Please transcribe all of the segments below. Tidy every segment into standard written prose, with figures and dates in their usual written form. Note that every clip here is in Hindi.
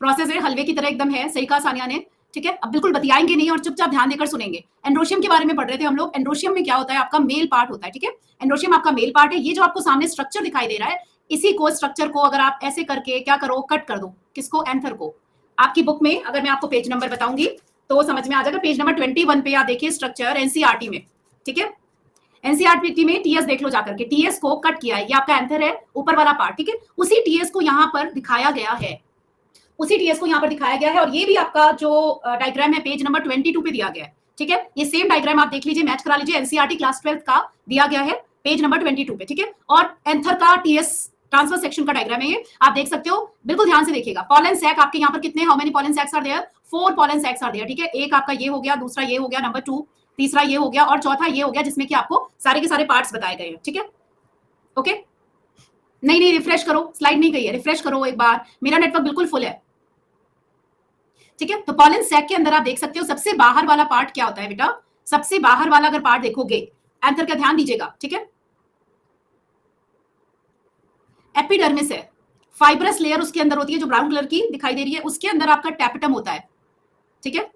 प्रोसेस है, हलवे की तरह एकदम है, सही कहा सानिया ने, ठीक है। अब बिल्कुल बतियाएंगे नहीं और चुपचाप ध्यान देकर सुनेंगे। एंड्रोशियम के बारे में पढ़ रहे थे हम लोग। एंड्रोशियम में क्या होता है, आपका मेल पार्ट होता है, ठीक है। एंड्रोशियम आपका मेल पार्ट है। ये जो आपको सामने स्ट्रक्चर दिखाई दे रहा है, इसी को स्ट्रक्चर को अगर आप ऐसे करके क्या करो, कट कर दो। किसको? एंथर को। आपकी बुक में अगर मैं आपको पेज नंबर बताऊंगी तो समझ में आ जाएगा। पेज नंबर 21 पे आप देखिए स्ट्रक्चर एनसीईआरटी में, ठीक है। एनसीईआरटी में टीएस देख लो जाकर के, टीएस को कट किया है, ये आपका एंथर है, ऊपर वाला पार्ट, ठीक है। उसी टीएस को यहाँ पर दिखाया गया है, उसी टीएस को यहाँ पर दिखाया गया है। और ये भी आपका जो डायग्राम है पेज नंबर 22 पे दिया गया है, ठीक है। ये सेम डायग्राम आप देख लीजिए, मैच करा लीजिए, एनसीईआरटी क्लास 12 का दिया गया है पेज नंबर 22 पे, ठीक है। और एंथर का टीएस ट्रांसफर सेक्शन का डायग्राम है, ये आप देख सकते हो, बिल्कुल ध्यान से देखिएगा। पॉलन सैक आपके यहाँ पर कितने, how many pollen sacs are there? 4 pollen sacs are there, ठीक है। एक आपका ये हो गया, दूसरा ये हो गया, नंबर 2, तीसरा ये हो गया, और चौथा ये हो गया, जिसमें कि आपको सारे के सारे पार्ट्स बताए गए हैं, ठीक है। ओके, नहीं रिफ्रेश करो, स्लाइड नहीं गई है, रिफ्रेश करो एक बार, मेरा नेटवर्क बिल्कुल फुल है, ठीक है। तो पॉलन सैक के अंदर आप देख सकते हो सबसे बाहर वाला पार्ट क्या होता है बेटा, सबसे बाहर वाला अगर पार्ट देखोगे, एंथर का ध्यान दीजिएगा, ठीक है। एपिडर्मिस है, फाइब्रस लेयर उसके अंदर होती है जो ब्राउन कलर की दिखाई दे रही है, उसके अंदर आपका टैपेटम होता है, ठीक है।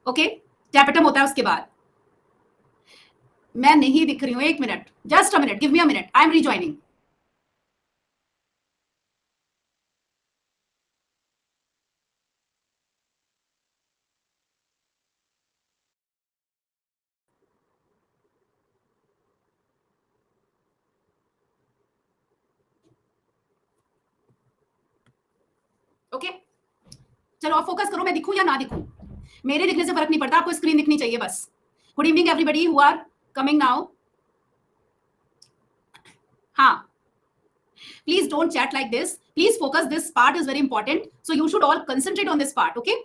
ओके, टैपेटम होता है। उसके बाद मैं नहीं दिख रही हूं, एक minute, just a minute, give me a minute, I am rejoining. Okay, चलो आप फोकस करो, मैं दिखूं या ना दिखूं, मेरे दिखने से फर्क नहीं पड़ता, आपको स्क्रीन दिखनी चाहिए बस। Good evening everybody who are coming now. हाँ, please don't chat like this, please focus, this part is very important, so you should all concentrate on this part, okay।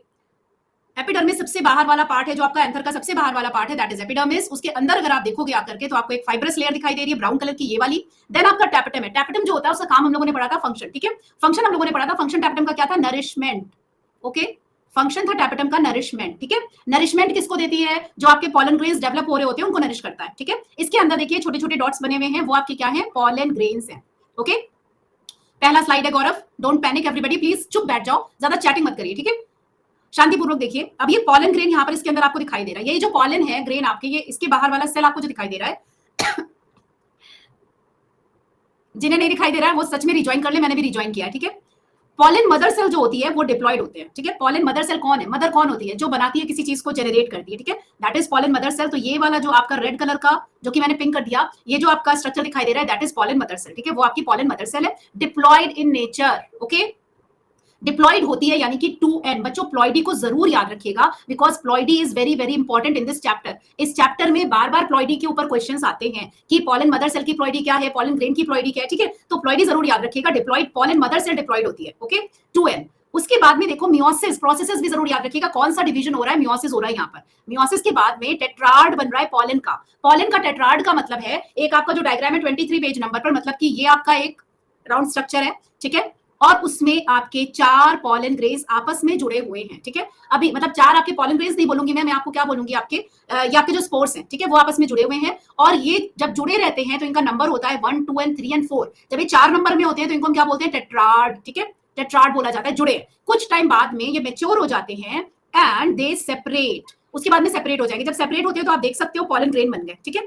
Epidermis सबसे बाहर वाला पार्ट है, जो आपका एंथर का सबसे बाहर वाला पार्ट है, दैट इज एपिडर्मिस। उसके अंदर अगर आप देखोगे आकर के तो आपको एक फाइब्रस लेयर दिखाई दे रही है ब्राउन कलर की, ये वाली। देन आपका टैपेटम है। टैपेटम जो होता है उसका काम हम लोगों ने पढ़ा था फंक्शन, ठीक है। फंक्शन हम लोगों ने पढ़ा था, फंक्शन टैपेटम का क्या था, नरिशमेंट, ओके। फंक्शन था टैपेटम का नरिशमेंट, ठीक है। नरिशमेंट किसको देती है, जो आपके पॉलन ग्रेन्स डेवलप हो रहे होते हैं उनको नरिश करता है, ठीक है। इसके अंदर देखिए छोटे छोटे डॉट्स बने हुए हैं, वो आपके क्या है, पॉलन ग्रेन्स हैं, ओके। पहला स्लाइड है गौरव, डोंट पैनिक एवरीबॉडी, प्लीज चुप बैठ जाओ, ज्यादा चैटिंग मत करिए, ठीक है। शांतिपूर्वक देखिए। अब ये पॉलन ग्रेन यहाँ पर इसके अंदर आपको दिखाई दे रहा है, ये जो पॉलन है ग्रेन आपके, ये इसके बाहर वाला सेल आपको जो दिखाई दे रहा है जिन्हें नहीं दिखाई दे रहा है वो सच में रिजॉइन कर ले, मैंने भी रिजॉइन किया है, ठीक है। पॉलन मदर सेल जो होती है वो डिप्लॉयड होते हैं, ठीक है। पॉलन मदर सेल कौन है, मदर कौन होती है, जो बनाती है किसी चीज को, जेनरेट करती है, ठीक है, that is pollen mother cell. तो ये वाला जो आपका रेड कलर का जो कि मैंने पिंक कर दिया, ये जो आपका स्ट्रक्चर दिखाई दे रहा है, that is pollen mother cell, ठीक है। वो आपकी पॉलन मदर सेल है, diploid in nature, okay. Diploid होती है यानी कि 2n। बच्चों प्लॉइडी को जरूर याद रखिएगा, because ploidy is very very important in this chapter. इस चैप्टर में बार बार प्लॉइडी के ऊपर क्वेश्चंस आते हैं कि पॉलन मदर सेल की प्लॉइडी क्या है, पॉलन ग्रेन की प्लॉइडी क्या है, ठीक है। तो प्लॉइडी जरूर याद रखिएगा, diploid, pollen mother cell diploid होती है, ओके, 2n। उसके बाद में देखो मियोसिस, प्रोसेसेस भी जरूर याद रखिएगा, कौन सा डिवीजन हो रहा है, मियोसिस हो रहा है यहाँ पर। मियोसिस के बाद में टेट्राड बन रहा है पॉलन का। पॉलन का टेट्राड का मतलब है, एक आपका जो डायग्राम है 23 पेज नंबर पर, मतलब कि ये आपका एक राउंड स्ट्रक्चर है, ठीक है। और उसमें आपके 4 पॉलन ग्रेन्स आपस में जुड़े हुए हैं, ठीक है। अभी मतलब 4 आपके पॉलन ग्रेन्स नहीं बोलूंगी मैं आपको क्या बोलूंगी, आपके ये आपके जो स्पोर्स हैं, ठीक है, वो आपस में जुड़े हुए हैं। और ये जब जुड़े रहते हैं तो इनका नंबर होता है 1, 2 एंड 3 एंड 4। जब ये 4 नंबर में होते हैं तो इनको हम क्या बोलते हैं, टेट्राड, ठीक है। टेट्राड बोला जाता है, जुड़े। कुछ टाइम बाद में ये मैच्योर हो जाते हैं एंड दे सेपरेट, उसके बाद में सेपरेट हो जाएंगे। जब सेपरेट होते हैं तो आप देख सकते हो पॉलन ग्रेन बन गए, ठीक है।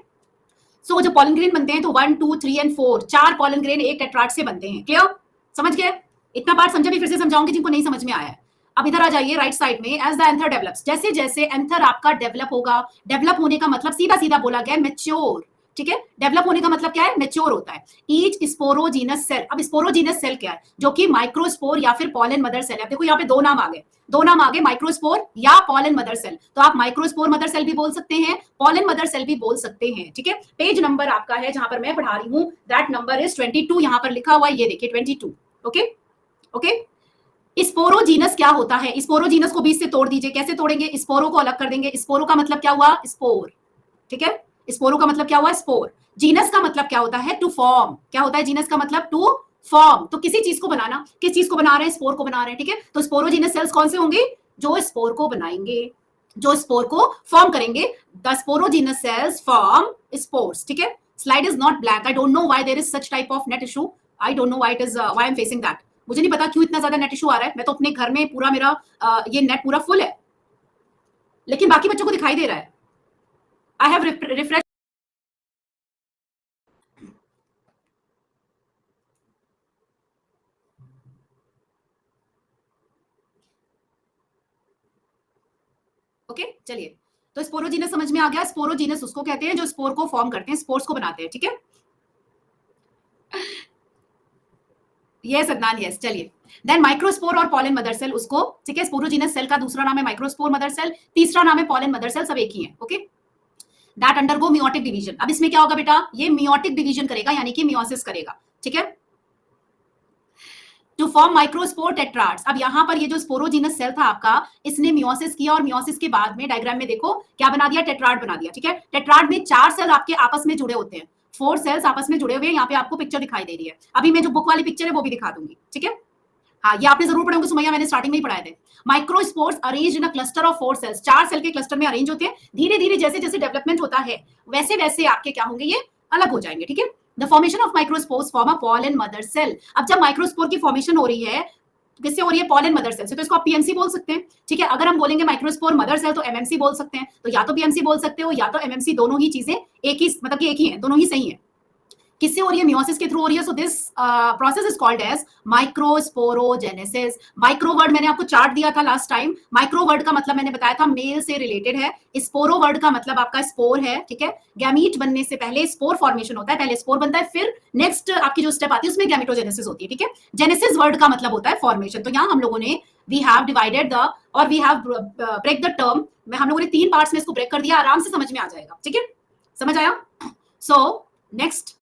सो जब पॉलन ग्रेन बनते हैं तो 1, 2, 3 एंड 4 4 पॉलन ग्रेन एक टेट्राड से बनते हैं। क्लियर, समझ गए? इतना पार्ट समझा, भी फिर से समझाऊंगी जिनको नहीं समझ में आया है। अब इधर आ जाइए राइट साइड में, एज द एंथर डेवलप्स, जैसे जैसे एंथर आपका डेवलप होगा, डेवलप होने का मतलब सीधा सीधा बोला गया मैच्योर, ठीक है। डेवलप होने का मतलब क्या है, मैच्योर होता है। ईच स्पोरोजीनस सेल, अब स्पोरोजीनस सेल क्या है, जो कि माइक्रोस्पोर या फिर पॉलन मदर सेल है। देखो यहाँ पे दो नाम आ गए, माइक्रोस्पोर या पॉलन मदर सेल। तो आप माइक्रोस्पोर मदर सेल भी बोल सकते हैं, पॉलन मदर सेल भी बोल सकते हैं, ठीक है। पेज नंबर आपका है जहां पर मैं पढ़ा रही हूँ, दैट नंबर इज 22, यहाँ पर लिखा हुआ है, ये देखिए 22, ओके ओके। स्पोरोजीनस क्या होता है, स्पोरोजीनस को बीच से तोड़ दीजिए, कैसे तोड़ेंगे, स्पोरो को अलग कर देंगे। स्पोरो का मतलब क्या हुआ, स्पोर, ठीक है। स्पोरो का मतलब क्या हुआ, स्पोर। जीनस का मतलब क्या होता है, टू फॉर्म। क्या होता है जीनस का मतलब, टू फॉर्म। तो किसी चीज को बनाना, किस चीज को बना रहे हैं, स्पोर को बना रहे हैं, ठीक है। तो स्पोरोजीनस सेल्स कौन से होंगे, जो स्पोर को बनाएंगे, जो स्पोर को फॉर्म करेंगे। The sporogenous cells form spores, ठीक है। Slide is not blank, I don't know why there is such type of net issue, I don't know why it is, why I am facing that, मुझे नहीं पता क्यों इतना ज्यादा नेट इशू आ रहा है। मैं तो अपने घर में पूरा मेरा ये नेट पूरा फुल है, लेकिन बाकी बच्चों को दिखाई दे रहा है। I have refresh. ओके चलिए, तो स्पोरोजीनस समझ में आ गया। स्पोरोजीनस उसको कहते हैं जो स्पोर को फॉर्म करते हैं, स्पोर्स को बनाते हैं, ठीक है। Yes Adnan, yes. चलिए, देन माइक्रोस्पोर और पॉलन मदर सेल उसको, ठीक है। स्पोरोजीनस सेल का दूसरा नाम है माइक्रोस्पोर मदर सेल, तीसरा नाम है पॉलन मदर सेल, सब एक ही है, okay. That undergo meiotic division. अब इसमें क्या होगा बेटा, ये मियोटिक डिवीजन करेगा, यानी कि मियोसिस करेगा, ठीक है, टू फॉर्म माइक्रोस्पोर टेट्राड्स। अब यहाँ पर ये जो स्पोरोजीनस सेल था आपका, इसने मियोसिस किया, और मियोसिस के बाद में डायग्राम में देखो क्या बना दिया, टेट्राड बना दिया, ठीक है। टेट्राड में 4 सेल आपके आपस में जुड़े होते हैं, 4 सेल्स आपस में जुड़े हुए हैं। यहाँ पे आपको पिक्चर दिखाई दे रही है, अभी मैं जो बुक वाली पिक्चर है वो भी दिखा दूंगी, ठीक है। हाँ, ये आपने जरूर पढ़े होंगे सुमैया, मैंने स्टार्टिंग में ही पढ़ाए थे। Microspores arrange in a cluster of 4 cells, 4 cell के क्लस्टर में अरेंज होते हैं। धीरे धीरे जैसे जैसे डेवलपमेंट होता है वैसे वैसे आपके क्या होंगे, ये अलग हो जाएंगे, ठीक है। The formation of microspores form a pollen mother cell. अब जब माइक्रोस्पोर की फॉर्मेशन हो रही है, किससे हो रही है, पॉलन मदर सेल से, तो इसको आप पीएमसी बोल सकते हैं, ठीक है। अगर हम बोलेंगे माइक्रोस्पोर मदर सेल तो एमएमसी बोल सकते हैं, तो या तो पीएमसी बोल सकते हो या तो एमएमसी, दोनों ही चीजें एक ही, मतलब कि एक ही है, दोनों ही सही है। किससे हो रही है, मियोसिस के थ्रू हो रही है। So this process is called as microsporogenesis. Micro word मैंने आपको चार्ट दिया था लास्ट टाइम। माइक्रो वर्ड का मतलब मैंने बताया था मेल से रिलेटेड है। स्पोरो वर्ड का मतलब आपका स्पोर है, ठीक है। गैमीट बनने से पहले स्पोर फॉर्मेशन होता है, पहले स्पोर बनता है, फिर नेक्स्ट आपकी जो स्टेप आती है उसमें गैमेटोजेनेसिस होती है, ठीक है। जेनेसिस वर्ड का मतलब होता है फॉर्मेशन। तो यहाँ हम लोगों ने वी हैव डिवाइडेड द, और we have break the term, हम लोगों ने 3 पार्ट्स में इसको ब्रेक कर दिया, आराम से समझ में आ जाएगा, ठीक है। समझ आया। सो नेक्स्ट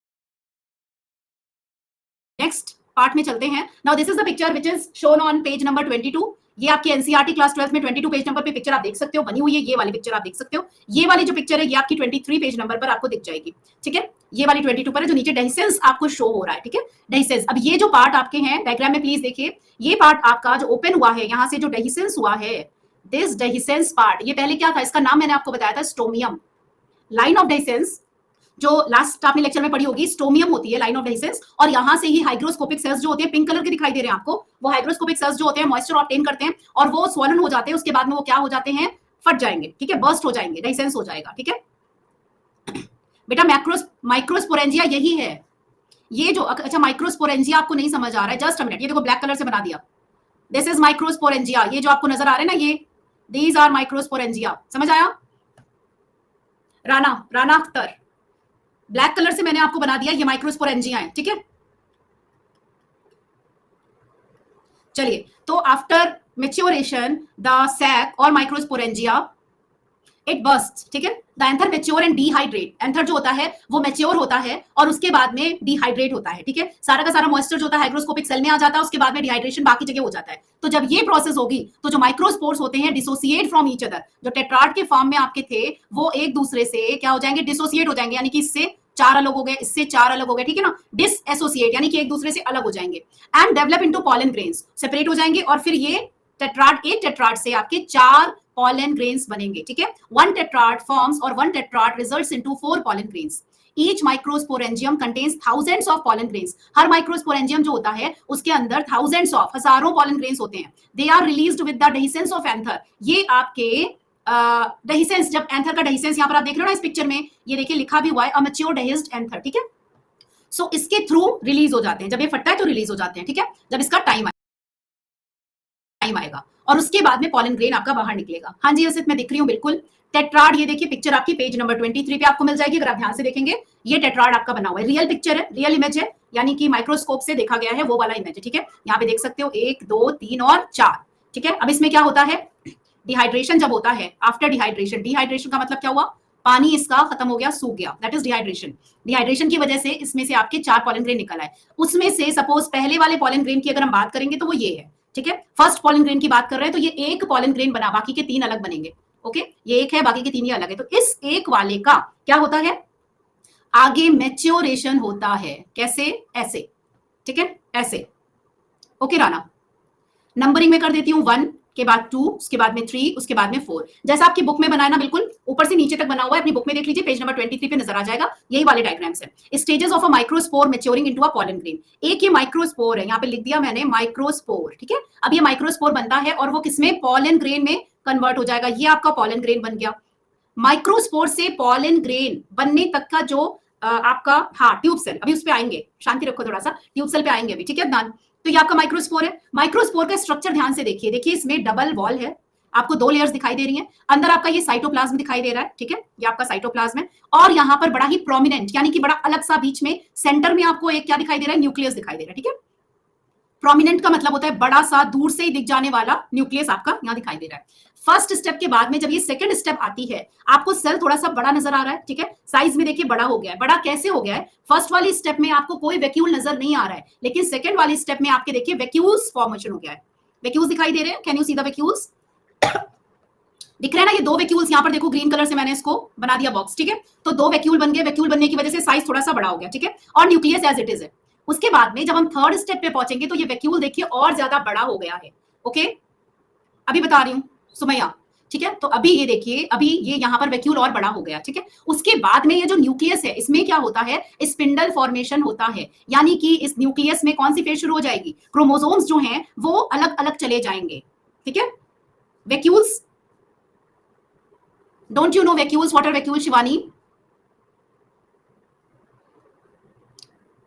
पार्ट में चलते हैं। Now this is the picture which is shown on page number 22। ये आपकी एनसीईआरटी क्लास 12 में 22 पेज नंबर पे पिक्चर आप देख सकते हो, बनी हुई है। ये वाली पिक्चर आप देख सकते हो। ये वाली जो पिक्चर है ये आपकी 23 पेज नंबर पर आपको दिख जाएगी, ठीक है। ये वाली 22 पर है, जो नीचे डेहिसेंस आपको शो हो रहा है, ठीक है। डेहिसेंस, अब ये जो पार्ट आपके हैं डायग्राम में प्लीज देखिए, ये पार्ट आपका जो ओपन हुआ है, यहाँ से जो डेहिसेंस हुआ है, दिस डेहिसेंस पार्ट, ये पहले क्या था, इसका नाम मैंने आपको बताया था स्टोमियम। लाइन ऑफ डेहिसेंस जो लास्ट आपने लेक्चर में पढ़ी होगी, स्टोमियम होती है लाइन ऑफ डेहिसेंस, और यहां से ही हाइग्रोस्कोपिक सेल्स जो होते हैं, पिंक कलर के दिखाई दे रहे हैं आपको, वो हाइग्रोस्कोपिक सेल्स जो होते हैं मॉइस्चर ऑब्टेन करते हैं और वो स्वॉलन हो जाते हैं। उसके बाद में वो क्या हो जाते हैं, फट जाएंगे, ठीक है, बर्स्ट हो जाएंगे, डेहिसेंस हो जाएगा, ठीक है। बेटा माइक्रोस्पोरेंजिया यही है, ये जो, अच्छा माइक्रोस्पोरेंजिया आपको नहीं समझ आ रहा है, जस्ट अ मिनट, ये देखो ब्लैक कलर से बना दिया, दिस इज माइक्रोस्पोरेंजिया। ये जो आपको नजर आ रहे हैं ना, ये दीज आर माइक्रोस्पोरेंजिया। समझ आया। राना, राना अख्तर, ब्लैक कलर से मैंने आपको बना दिया, ये माइक्रोस्पोरेंजिया है, ठीक है। चलिए, तो आफ्टर मेच्योरेशन द सैक और माइक्रोस्पोरेंजिया इट बर्स्ट, ठीक है। The anther mature and dehydrate. Anther जो होता है वो मेच्योर होता है और उसके बाद में डिहाइड्रेट होता है, ठीक है। सारा का सारा मॉइस्चर जो होता है हाइग्रोस्कोपिक सेल में आ जाता है, उसके बाद में डिहाइड्रेशन बाकी जगह हो जाता है। तो जब ये प्रोसेस होगी तो जो माइक्रोस्पोर्स होते हैं डिसोसिएट फ्रॉम ईच अदर, जो टेट्राड के फॉर्म में आपके थे वो एक दूसरे से क्या हो जाएंगे, डिसोसिएट हो जाएंगे, यानी कि इससे 4 अलग हो गए, इससे 4 अलग हो गए, ठीक है ना। डिसएसोसिएट यानी कि एक दूसरे से अलग हो जाएंगे, and develop into pollen grains, separate हो जाएंगे, और फिर ये टेट्राड, एक टेट्राड से आपके 4 pollen grains बनेंगे, ठीक है। 1 tetrad forms और 1 tetrad results into 4 pollen grains. Each microsporangium contains thousands of pollen grains. Her microsporangium जो होता है उसके अंदर thousands of, हजारों pollen grains होते हैं। They are released with the dehiscence of anther. ये आपके डेहिसेंस, जब एंथर का डेहिसेंस यहाँ पर आप देख रहे हो ना इस पिक्चर में, ये देखिए लिखा भी हुआ है अमेच्योर डेहिस्ड एंथर, ठीक है। सो इसके थ्रू रिलीज हो जाते हैं, जब ये फटता है तो रिलीज हो जाते हैं, ठीक है, जब इसका टाइम आएगा, और उसके बाद में पॉलन ग्रेन आपका बाहर निकलेगा। हाँ जी हर्षित, मैं दिख रही हूँ बिल्कुल। टेट्राड, ये देखिए पिक्चर आपकी पेज नंबर 23 पे आपको मिल जाएगी, अगर आप ध्यान से देखेंगे ये टेट्राड आपका बना हुआ है, रियल पिक्चर है, रियल इमेज है, यानी कि माइक्रोस्कोप से देखा गया है वो वाला इमेज है, ठीक है। यहाँ पे देख सकते हो 1 2 3 और 4, ठीक है। अब इसमें क्या होता है, डिहाइड्रेशन जब होता है, आफ्टर डिहाइड्रेशन, डिहाइड्रेशन का मतलब क्या हुआ, पानी इसका खत्म हो गया, सूख गया, दैट इज डिहाइड्रेशन। डिहाइड्रेशन की वजह से इसमें से आपके 4 पॉलन ग्रेन निकल आए। उसमें से सपोज पहले वाले पॉलन ग्रेन की अगर हम बात करेंगे तो वो ये है, ठीक है। फर्स्ट पॉलन ग्रेन की बात कर रहे हैं तो ये एक पॉलन ग्रेन बना, बाकी के 3 अलग बनेंगे, ओके। ये एक है, बाकी के 3 ही अलग है। तो इस एक वाले का क्या होता है, आगे मैच्योरेशन होता है, कैसे, ऐसे, ठीक है, ऐसे, ओके। राना, नंबरिंग में कर देती हूँ 1 के बाद 2, उसके बाद में 3, उसके बाद में 4। जैसा आपकी बुक में बनाया ना, बिल्कुल ऊपर से नीचे तक बना हुआ है, अपनी बुक में देख लीजिए, पेज नंबर 23 पे नजर आ जाएगा, यही वाले डायग्राम्स है। Stages of a microspore maturing into a pollen grain. एक ये माइक्रोस्पोर है, यहाँ पे लिख दिया मैंने माइक्रोस्पोर, ठीक है। अब ये माइक्रोस्पोर बनता है और वो किसमें, पॉलन ग्रेन में कन्वर्ट हो जाएगा। ये आपका पॉलन ग्रेन बन गया। माइक्रोस्पोर से पॉलन ग्रेन बनने तक का जो आपका, हाँ, ट्यूब सेल, अभी उस पे आएंगे, शांति रखो थोड़ा सा, ट्यूब सेल पे आएंगे अभी, ठीक है अदनान। तो ये आपका माइक्रोस्पोर है। माइक्रोस्पोर का स्ट्रक्चर ध्यान से देखिए, देखिए इसमें डबल वॉल है, आपको 2 लेयर्स दिखाई दे रही हैं। अंदर आपका ये साइटोप्लाज्म दिखाई दे रहा है, ठीक है, ये आपका साइटोप्लाज्म है। और यहाँ पर बड़ा ही प्रोमिनेंट, यानी कि बड़ा अलग सा बीच में सेंटर में आपको एक क्या दिखाई दे रहा है, न्यूक्लियस दिखाई दे रहा है, ठीक है। प्रोमिनेंट का मतलब होता है बड़ा सा, दूर से ही दिख जाने वाला न्यूक्लियस आपका यहाँ दिखाई दे रहा है। फर्स्ट स्टेप के बाद में जब ये सेकंड स्टेप आती है, आपको सेल थोड़ा सा बड़ा नजर आ रहा है, ठीक है, साइज में देखिए बड़ा हो गया है। बड़ा कैसे हो गया है, फर्स्ट वाली स्टेप में आपको कोई वैक्यूल नजर नहीं आ रहा है, लेकिन सेकंड वाली स्टेप में आपके देखिए वैक्यूल्स फॉर्मेशन हो गया है। वैक्यूल्स दिखाई दे रहे हैं, can you see the vacuoles, दिख रहे हैं ना, ये 2 वैक्यूल्स यहाँ पर देखो, ग्रीन कलर से मैंने इसको बना दिया बॉक्स, ठीक है। तो 2 वैक्यूल बन गए, वैक्यूल बनने की वजह से साइज थोड़ा सा बड़ा हो गया, ठीक है, और न्यूक्लियस एज इट इज है। उसके बाद में जब हम थर्ड स्टेप पे पहुंचेंगे तो ये वैक्यूल देखिए और ज्यादा बड़ा हो गया है, ओके, अभी बता रही हूँ सुमैया, ठीक है। तो अभी ये देखिए, अभी ये यहाँ पर वैक्यूल और बड़ा हो गया, ठीक है। उसके बाद में ये जो न्यूक्लियस है, इसमें क्या होता है, स्पिंडल फॉर्मेशन होता है, यानी कि इस न्यूक्लियस में कौन सी फेज शुरू हो जाएगी, क्रोमोसोम्स जो हैं वो अलग अलग चले जाएंगे, ठीक है। Vacuoles, don't you know vacuoles, what are vacuoles Shivani?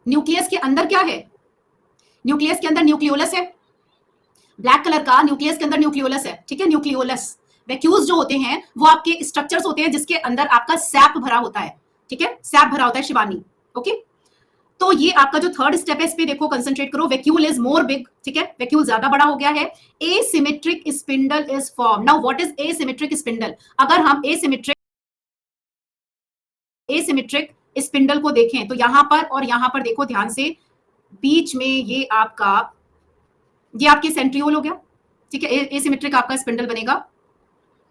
Nucleus के अंदर क्या है, न्यूक्लियस के अंदर न्यूक्लियोलस है, ब्लैक कलर का न्यूक्लियस के अंदर न्यूक्लियोलस है, ठीक है, न्यूक्लियोलस। वैक्यूल्स जो होते हैं वो आपके स्ट्रक्चर्स होते हैं जिसके अंदर आपका सैप भरा होता है, ठीक है, सैप भरा होता है शिवानी, ओके। तो ये आपका जो थर्ड स्टेप है, इस पे देखो, कंसंट्रेट करो, वैक्यूल इज मोर बिग, ठीक है, वैक्यूल ज्यादा बड़ा हो गया है। Asymmetric spindle is form. Now what is asymmetric spindle? अगर हम एसिमेट्रिक स्पिंडल को देखें तो यहां पर और यहां पर देखो ध्यान से, बीच में ये आपका, ये आपके सेंट्रियोल हो गया, ठीक है, एसिमेट्रिक आपका स्पिंडल बनेगा,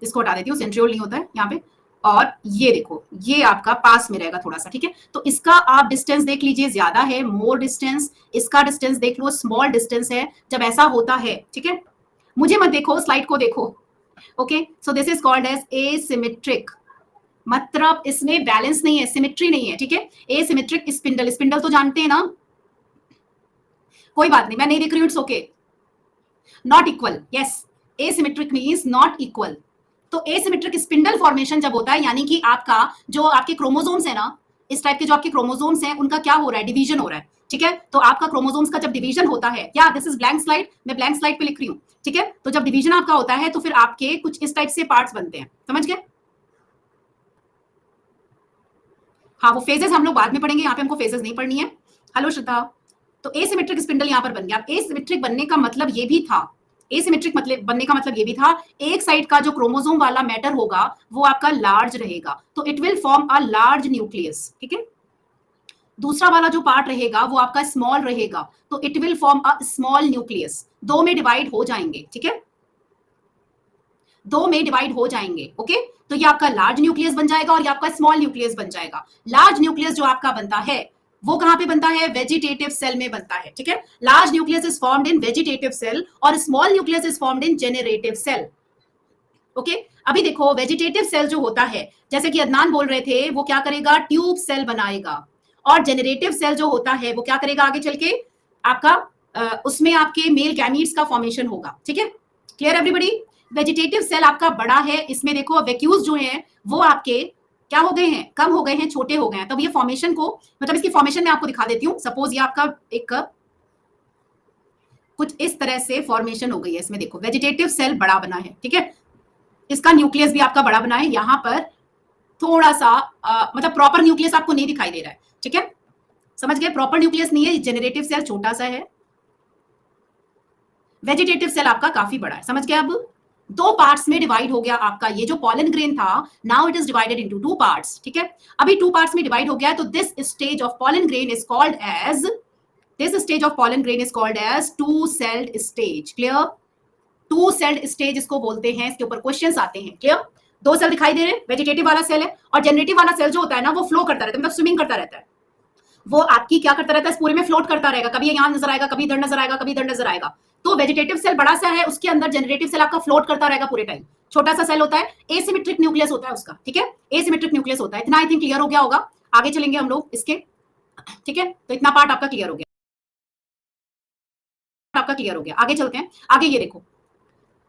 इसको हटा देती हूँ, सेंट्रियोल नहीं होता है यहाँ पे। और ये देखो, ये आपका पास में रहेगा थोड़ा सा, ठीक है। तो इसका आप डिस्टेंस देख लीजिए, ज्यादा है, मोर डिस्टेंस, इसका डिस्टेंस देख लो, स्मॉल डिस्टेंस है। जब ऐसा होता है, ठीक है, मुझे मत देखो, स्लाइड को देखो, okay. So this is called as asymmetric, मतलब इसमें बैलेंस नहीं है, सिमेट्री नहीं है, ठीक है। एसिमेट्रिक स्पिंडल, स्पिंडल तो जानते हैं ना, कोई बात नहीं, मैं नहीं देख रही हूं, it's okay. Not equal, yes, asymmetric means not equal. तो एसिमेट्रिक स्पिंडल फॉर्मेशन जब होता है, यानी कि आपका जो आपके क्रोमोसोम्स है ना, इस टाइप के जो आपके क्रोमोसोम्स हैं, उनका क्या हो रहा है, डिवीजन हो रहा है, ठीक है। तो आपका क्रोमोसोम्स का जब डिवीजन होता है, क्या, दिस इज ब्लैंक स्लाइड, मैं ब्लैंक स्लाइड पे लिख रही हूँ, ठीक है। तो जब डिवीजन आपका होता है तो फिर आपके कुछ इस टाइप से पार्ट्स बनते हैं, समझ गए? हाँ, वो फेजेस हम लोग बाद में पढ़ेंगे, यहाँ पे हमको फेजेस नहीं पढ़नी है। हेलो श्रद्धा। तो एसिमेट्रिक स्पिंडल यहाँ पर बन गया। एसिमेट्रिक बनने का मतलब ये भी था, एसिमेट्रिक मतलब बनने का मतलब ये भी था, एक साइड का जो क्रोमोसोम वाला मैटर होगा वो आपका लार्ज रहेगा, तो it will form a large nucleus, ठीक है। दूसरा वाला जो पार्ट रहेगा वो आपका स्मॉल रहेगा, तो it will form a small nucleus. 2 में डिवाइड हो जाएंगे, ठीक है, 2 में डिवाइड हो जाएंगे, ओके। तो ये आपका लार्ज न्यूक्लियस बन जाएगा और ये आपका स्मॉल न्यूक्लियस बन जाएगा। लार्ज न्यूक्लियस जो आपका बनता है वो कहां पे बनता है, वेजिटेटिव सेल में बनता है, ठीक है। Large nucleus is formed in vegetative cell और small nucleus is formed in generative cell, okay. अभी देखो, वेजिटेटिव सेल जो होता है, जैसे कि अदनान बोल रहे थे, वो क्या करेगा, ट्यूब सेल बनाएगा। और जेनरेटिव सेल जो होता है वो क्या करेगा आगे चल के, आपका उसमें आपके मेल गैमीट्स का फॉर्मेशन होगा, ठीक है। Clear everybody? वेजिटेटिव सेल आपका बड़ा है, इसमें देखो वैक्यूल्स जो हैं वो आपके क्या हो गए हैं, कम हो गए हैं, छोटे हो गए हैं। तब ये फॉर्मेशन को, मतलब इसकी फॉर्मेशन मैं आपको दिखा देती हूँ। सपोज ये आपका एक कुछ इस तरह से फॉर्मेशन हो गई है, इसमें देखो वेजिटेटिव सेल बड़ा बना है, ठीक है, इसका न्यूक्लियस भी आपका बड़ा बना है। यहाँ पर थोड़ा सा मतलब प्रॉपर न्यूक्लियस आपको नहीं दिखाई दे रहा है, ठीक है, समझ गए, प्रॉपर न्यूक्लियस नहीं है, जेनरेटिव सेल छोटा सा है, वेजिटेटिव सेल आपका काफी बड़ा है, समझ गए। अब 2 पार्ट्स में डिवाइड हो गया आपका ये जो पॉलन ग्रेन था, now it is divided into 2 parts, ठीक है। अभी 2 पार्ट्स में डिवाइड हो गया है, तो this stage of pollen grain is called as, this stage of pollen grain is called as 2 celled stage. Clear? 2 celled stage इसको बोलते हैं, इसके ऊपर क्वेश्चंस आते हैं। क्लियर? 2 सेल दिखाई दे रहे हैं, वेजिटेटिव वाला सेल है, और जनरेटिव वाला सेल जो होता है ना वो फ्लो करता रहता है, मतलब स्विमिंग करता रहता है, वो आपकी क्या करता रहता है, इस पूरे में फ्लोट करता रहेगा, कभी यहाँ नजर आएगा, कभी इधर नजर आएगा, कभी इधर नजर आएगा, तो वेजिटेटिव सेल बड़ा सा है, उसके अंदर जेनरेटिव सेल आपका फ्लोट करता रहेगा पूरे टाइम। छोटा सा सेल होता है, एसिमेट्रिक न्यूक्लियस होता है उसका, ठीक है, एसिमेट्रिक न्यूक्लियस होता है। इतना आई थिंक क्लियर हो गया होगा। आगे चलेंगे हम लोग इसके, ठीक है, तो इतना पार्ट आपका क्लियर हो गया, आपका क्लियर हो गया। आगे चलते हैं। आगे ये देखो,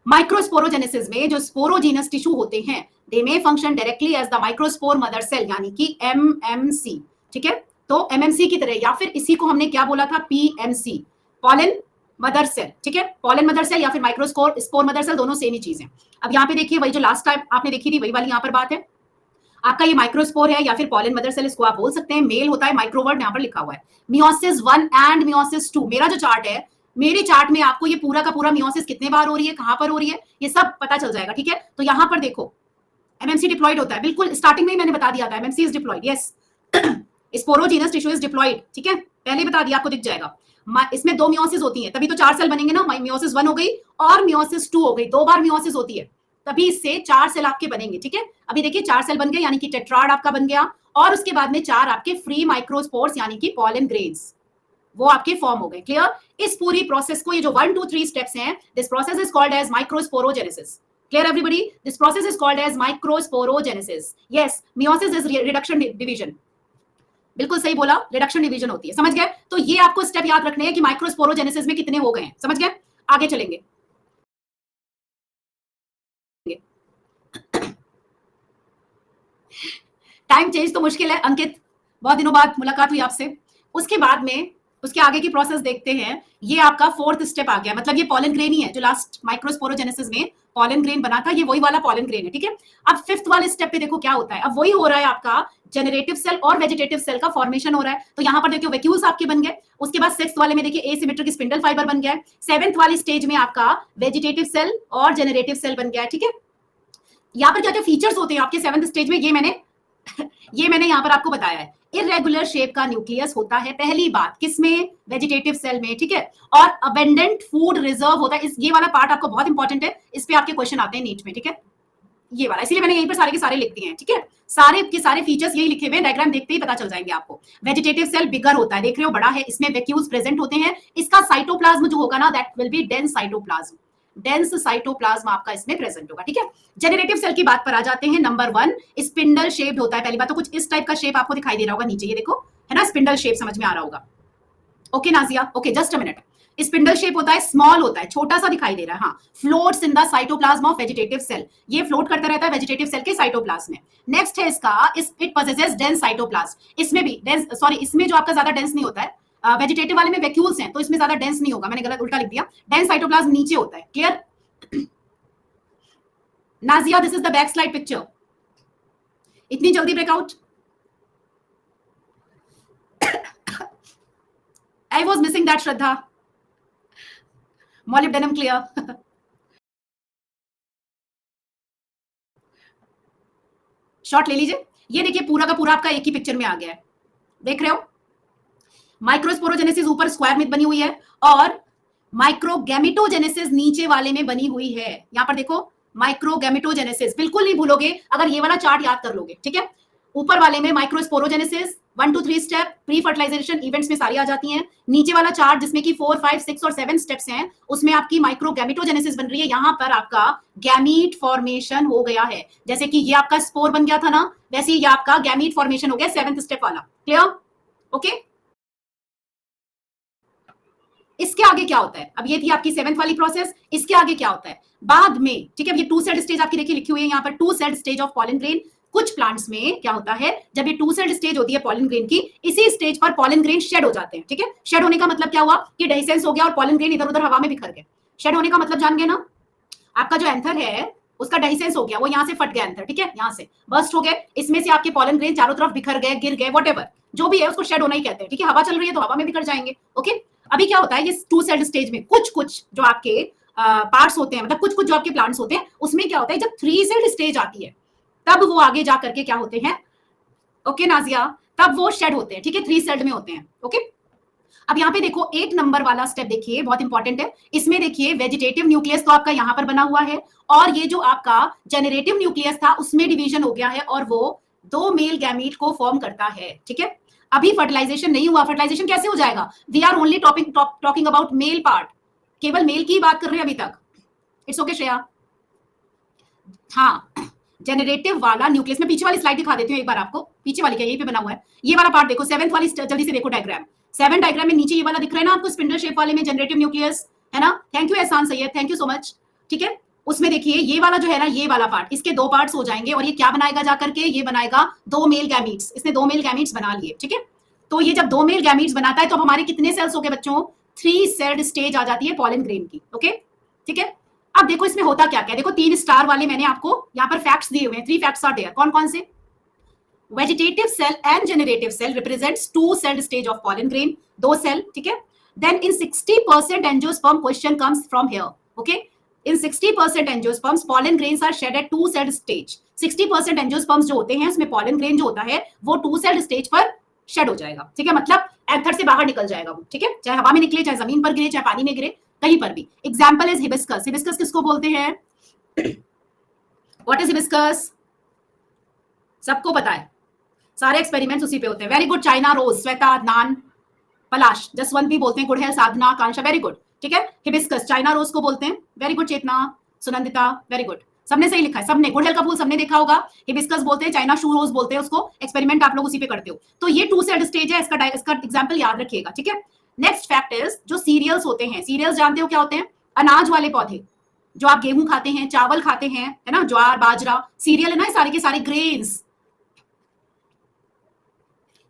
माइक्रोस्पोरोजेनेसिस में जो स्पोरोजीनस टिश्यू होते हैं, they may function directly as the microspore mother cell, यानी कि एमएमसी, ठीक है। तो एमएमसी की तरह, या फिर इसी को हमने क्या बोला था, पीएमसी, पॉलन मदर सेल, ठीक है, पॉलन मदर सेल या फिर माइक्रोस्पोर स्पोर मदर सेल, दोनों सेम ही चीज है। अब यहाँ पे देखिए, वही जो लास्ट टाइम आपने देखी थी वही वाली यहाँ पर बात है। आपका ये माइक्रोस्पोर है या फिर पॉलन मदर सेल, इसको आप बोल सकते हैं। मेल होता है, माइक्रोवर्ड यहाँ पर लिखा हुआ है। मियोसिस 1 एंड मियोसिस 2, मेरा जो चार्ट है, मेरे चार्ट में आपको ये पूरा का पूरा मियोसिस कितने बार हो रही है, कहां पर हो रही है, ये सब पता चल जाएगा, ठीक है। तो यहाँ पर देखो, एमएमसी डिप्लॉयड होता है, बिल्कुल स्टार्टिंग में ही मैंने बता दिया था, MMC is diploid, yes, sporogenous tissue is diploid, ठीक है, पहले बता दिया, आपको दिख जाएगा। इसमें 2 मियोसिस होती है, तभी तो 4 सेल बनेंगे ना। मियोसिस 1 हो गई और मियोसिस 2 हो गई, 2 बार मियोसिस होती है, तभी इससे 4 सेल आपके बनेंगे, ठीक है। अभी देखिए 4 सेल बन गए, यानी कि टेट्राड आपका बन गया, और उसके बाद में 4 आपके फ्री माइक्रोस्पोर्स यानी कि पॉलन ग्रेन्स, वो आपके फॉर्म हो गए। क्लियर? इस पूरी प्रोसेस को, ये जो 1 2 3 स्टेप्स हैं, this process is called as microsporogenesis. Clear everybody? This process is called as microsporogenesis. Yes, meiosis is reduction division, बिल्कुल सही बोला, रिडक्शन डिवीजन होती है, समझ गए। तो ये आपको स्टेप याद रखने हैं कि माइक्रोस्पोरोजेनेसिस में कितने हो गए हैं, समझ गए। आगे चलेंगे, टाइम चेंज तो मुश्किल है अंकित, बहुत दिनों बाद मुलाकात हुई आपसे। उसके बाद में उसके आगे की प्रोसेस देखते हैं। ये आपका 4th स्टेप आ गया, मतलब ये पॉलन ग्रेन ही है जो लास्ट माइक्रोस्पोरोजेनेसिस में पॉलन ग्रेन बना था, ये वही वाला पॉलन ग्रेन है, ठीक है। अब 5th वाले स्टेप पे देखो क्या होता है, अब वही हो रहा है, आपका जेनरेटिव सेल और वेजिटेटिव सेल का फॉर्मेशन हो रहा है। तो यहाँ पर देखिए वैक्यूल्स आपके बन गए। उसके बाद 6th वाले में देखिए एसिमेट्रिक स्पिंडल फाइबर बन गया है। 7th वाली स्टेज में आपका वेजिटेटिव सेल और जेनरेटिव सेल बन गया है, ठीक है। यहाँ पर क्या क्या फीचर्स होते हैं आपके 7th स्टेज में, ये मैंने यहाँ पर आपको बताया है। इरेगुलर शेप का न्यूक्लियस होता है, पहली बात, किसमें, वेजिटेटिव सेल में, ठीक है। और अबेंडेंट फूड रिजर्व होता है। ये वाला पार्ट आपको बहुत इंपॉर्टेंट है, इस पे आपके क्वेश्चन आते हैं नीट में, ठीक है, ये वाला, इसलिए मैंने यहीं पर सारे के सारे लिख दिए हैं, ठीक है। सारे के सारे फीचर्स यही लिखे हुए हैं, डायग्राम देखते ही पता चल जाएंगे आपको। वेजिटेटिव सेल बिगर होता है, देख रहे हो, बड़ा है, इसमें वैक्यूल्स प्रेजेंट होते हैं। इसका साइटोप्लाज्म जो होगा ना, that will be dense cytoplasm, dense cytoplasm आपका इसमें प्रेजेंट होगा, ठीक है। जेनरेटिव सेल की बात पर आ जाते हैं। नंबर 1 स्पिंडल शेप्ड होता है। पहली बात तो कुछ इस टाइप का शेप आपको दिखाई दे रहा होगा नीचे, ये देखो, है ना, स्पिंडल शेप समझ में आ रहा होगा। Okay Nazia, okay, just a minute. Spindle shape होता है, स्मॉल होता है, छोटा सा दिखाई दे रहा है, हाँ, floats in the cytoplasm of vegetative cell, ये फ्लोट करता रहता है वेजिटेटिव सेल के साइटोप्लाज्म में। नेक्स्ट है इसका, इट पोजेसेस डेंस साइटोप्लाज्म। इसमें भी डेंस, सॉरी, इसमें जो आपका ज्यादा डेंस नहीं होता है, वेजिटेटिव वाले में वैक्यूल्स हैं तो इसमें ज्यादा डेंस नहीं होगा, मैंने गलत उल्टा लिख दिया, डेंस साइटोप्लाज्म नीचे होता है। Clear Nazia? This is the back slide picture. इतनी जल्दी breakout? I was missing that, Shraddha. Molybdenum clear. Shot ले लीजिए। ये देखिए पूरा का पूरा आपका एक ही पिक्चर में आ गया है, देख रहे हो। माइक्रोस्पोरोजेनेसिस ऊपर स्क्वायर में बनी हुई है और माइक्रोगैमेटोजेनेसिस नीचे वाले में बनी हुई है। यहां पर देखो, माइक्रोगैमेटोजेनेसिस बिल्कुल नहीं भूलोगे अगर ये वाला चार्ट याद कर लोगे, ठीक है। ऊपर वाले में microsporogenesis 1 2 3 step, pre fertilization events में सारी आ जाती हैं। नीचे वाला चार्ट जिसमें कि 4 5 6 और 7 स्टेप्स हैं, उसमें आपकी माइक्रोगैमेटोजेनेसिस बन रही है। यहां पर आपका गैमीट फॉर्मेशन हो गया है, जैसे कि ये आपका स्पोर बन गया था ना, वैसे ये आपका गैमीट फॉर्मेशन हो गया 7th स्टेप वाला। क्लियर? ओके। इसके आगे क्या होता है, अब ये थी आपकी 7th वाली प्रोसेस, इसके आगे क्या होता है बाद में, ठीक है। ये 2 सेल्ड स्टेज आपकी देखिए लिखी हुई है यहाँ पर, 2 celled stage of pollen grain. कुछ प्लांट्स में क्या होता है, जब ये 2 सेल्ड स्टेज होती है पॉलन ग्रेन की, इसी स्टेज पर पॉलन ग्रेन शेड हो जाते हैं, ठीक है। शेड होने का मतलब क्या हुआ कि डेहिसेंस हो गया और पॉलन ग्रेन इधर उधर हवा में बिखर गए। शेड होने का मतलब जान गए ना, आपका जो एंथर है उसका डेहिसेंस हो गया, वो यहाँ से फट गया एंथर, ठीक है, यहाँ से बर्स्ट हो गए, इसमें से आपके पॉलन ग्रेन चारों तरफ बिखर गए, गिर गए, व्हाटएवर जो भी है उसको शेड होना ही कहते हैं, ठीक है। हवा चल रही है तो हवा में बिखर जाएंगे। ओके, अभी क्या होता है, ये 2 सेल्ड स्टेज में कुछ कुछ जो आपके पार्ट्स होते हैं, मतलब कुछ कुछ जो आपके प्लांट्स होते हैं, उसमें क्या होता है, जब 3 सेल्ड स्टेज आती है तब वो आगे जा करके क्या होते हैं, ओके नाजिया, तब वो शेड होते हैं, ठीक है, 3 सेल्ड में होते हैं। ओके, अब यहाँ पे देखो 1 नंबर वाला स्टेप देखिए, बहुत इंपॉर्टेंट है। इसमें देखिए वेजिटेटिव न्यूक्लियस तो आपका यहाँ पर बना हुआ है, और ये जो आपका जेनरेटिव न्यूक्लियस था उसमें डिवीजन हो गया है, और वो 2 मेल गैमीट को फॉर्म करता है, ठीक है। अभी फर्टिलाइजेशन नहीं हुआ, फर्टिलाइजेशन कैसे हो जाएगा, we are only talking about male part, केवल मेल की बात कर रहे हैं अभी तक। It's okay Shreya. हाँ, जेनरेटिव वाला न्यूक्लियस में पीछे वाली स्लाइड दिखा देती हूँ एक बार आपको। पीछे वाली क्या यहीं पे बना हुआ है, ये वाला पार्ट देखो, 7th वाली जल्दी से देखो डायग्राम। 7 डायग्राम में नीचे ये वाला दिख रहा है ना आपको, स्पिंडल शेप वाले में जनरेटिव न्यूक्लियस है ना। थैंक यू एहसान Syed, thank you so much. ठीक है, उसमें देखिए ये वाला जो है ना, ये वाला पार्ट, इसके 2 पार्ट्स हो जाएंगे और ये क्या बनाएगा जाकर के, ये बनाएगा 2 मेल गैमीट्स। इसने 2 मेल गैमीट्स बना लिए। ठीक है, तो ये जब 2 मेल गैमीट्स बनाता है तो हमारे कितने सेल्स हो गए बच्चों, 3 सेल्ड स्टेज आ जाती है पॉलन ग्रेन की। ओके, ठीक है। अब देखो इसमें होता क्या क्या, देखो 3 स्टार वाले मैंने आपको यहाँ पर फैक्ट्स दिए हुए हैं। 3 फैक्ट्स आर देयर। कौन कौन से? Vegetative cell and generative cell represents 2 celled stage of pollen grain, 2 cell. ठीक है, then in 60% angiosperm, question comes from here. Okay, in 60% angiosperms pollen grains are shed at 2 celled stage। 60% angiosperms जो होते हैं उसमें pollen grain जो होता है वो 2 celled stage पर शेड हो जाएगा। ठीक है, मतलब एंथर से बाहर निकल जाएगा वो। ठीक है, चाहे हवा में निकले, चाहे जमीन पर गिरे, चाहे पानी में गिरे, कहीं पर भी। Example is hibiscus. हिबिस्कस किसको बोलते हैं? What is hibiscus? सबको पता है, सारे एक्सपेरिमेंट्स उसी पे होते हैं। Very good. China rose, Shweta, Adnan, Palash, Jaswant भी बोलते हैं, गुड है, साधना, कांक्षा, वेरी गुड। ठीक है, हिबिस्कस चाइना रोज को बोलते हैं। वेरी गुड चेतना, सुनंदिता, वेरी गुड। सबने सही लिखा है, सबने। गुड़हल का फूल सबने देखा होगा, हिबिस्कस बोलते हैं, चाइना शू रोज बोलते हैं उसको। एक्सपेरिमेंट आप लोग उसी पे करते हो। तो ये 2 सेल्ड स्टेज है, इसका एग्जांपल याद रखिएगा। ठीक है, नेक्स्ट फैक्ट इज, जो सीरियल्स होते हैं, सीरियल्स जानते हो क्या होते हैं? अनाज वाले पौधे, जो आप गेहूं खाते हैं, चावल खाते हैं, है ना, ज्वार, बाजरा, सीरियल है ना, सारे के सारे ग्रेन्स।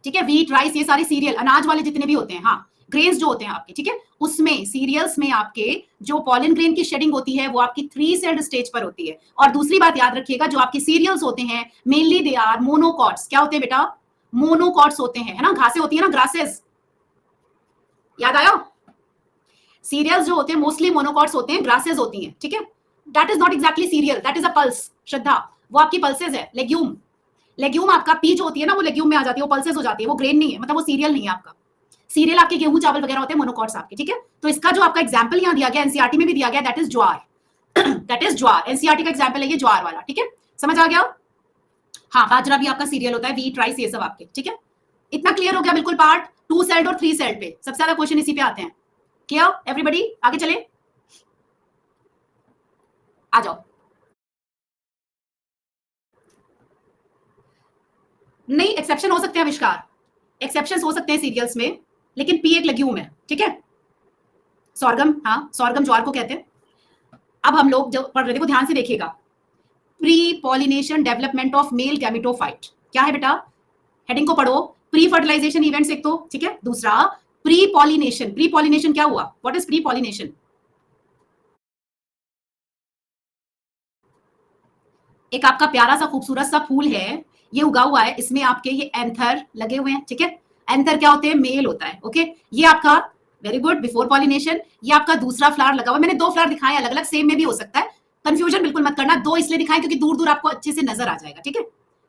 ठीक है, व्हीट, राइस, ये सारे सीरियल, अनाज वाले जितने भी होते हैं। हाँ, ग्रेन्स जो होते हैं आपके, ठीक है, उसमें सीरियल्स में आपके जो पॉलन ग्रेन की शेडिंग होती है वो आपकी 3 सेल्ड स्टेज पर होती है। और दूसरी बात याद रखिएगा, जो आपके सीरियल्स होते हैं मेनली दे आर मोनोकॉट्स। क्या होते हैं बेटा? मोनोकॉट्स होते हैं, है ना, घासें होती है ना, ग्रासेस। याद आया? सीरियल्स जो होते हैं मोस्टली मोनोकॉट्स होते हैं, ग्रासेस होती हैं। ठीक है, that is not exactly serial, that is a pulse. Shraddha, वो आपकी पल्सेस है। लेग्यूम, लेग्यूम आपका पी जो होती है ना, वो लेग्यूम में आ जाती है, वो पल्सेस हो जाती है, वो ग्रेन नहीं है, मतलब वो सीरियल नहीं है आपका। सीरियल आपके गेहूं चावल वगैरह होते हैं, मोनोकॉट्स आपके। ठीक है, तो इसका जो आपका एग्जांपल यहां दिया गया, एनसीईआरटी में भी दिया गया, that is jowar. That is jowar, NCERT का एग्जांपल है ये ज्वार वाला। ठीक है, समझ आ गया? हाँ, बाजरा भी आपका सीरियल होता है, व्हीट, राइस, ये सब आपके। ठीक है, इतना क्लियर हो गया बिल्कुल पार्ट? 2 सेल्ड और 3 सेल्ड पे सबसे ज्यादा क्वेश्चन इसी पे आते हैं। Clear everybody? आगे चले, आ जाओ। नहीं, एक्सेप्शन हो सकते हैं आविष्कार, एक्सेप्शन हो सकते हैं सीरियल्स में, लेकिन पी एक लेग्यूम है। ठीक है, सॉर्गम, हाँ सॉर्गम ज्वार को कहते हैं। अब हम लोग जब पढ़ रहे थे वो ध्यान से देखिएगा, pre pollination development of male gametophyte क्या है बेटा? हेडिंग को पढ़ो, प्री फर्टिलाइजेशन इवेंट्स एक तो, ठीक है, दूसरा प्री पॉलिनेशन। प्री पॉलिनेशन क्या हुआ? What is pre pollination? एक आपका प्यारा सा खूबसूरत सा फूल है, ये उगा हुआ है, इसमें आपके ये एंथर लगे हुए हैं। ठीक है, एंथर क्या होते हैं? मेल होता है। ओके, ये आपका, वेरी गुड, बिफोर पॉलिनेशन। ये आपका दूसरा फ्लावर लगा हुआ है। मैंने 2 फ्लावर दिखाए, अलग अलग, सेम में भी हो सकता है, कंफ्यूजन बिल्कुल मत करना। 2 इसलिए दिखाएं क्योंकि दूर दूर आपको अच्छे से नजर आ जाएगा। ठीक है,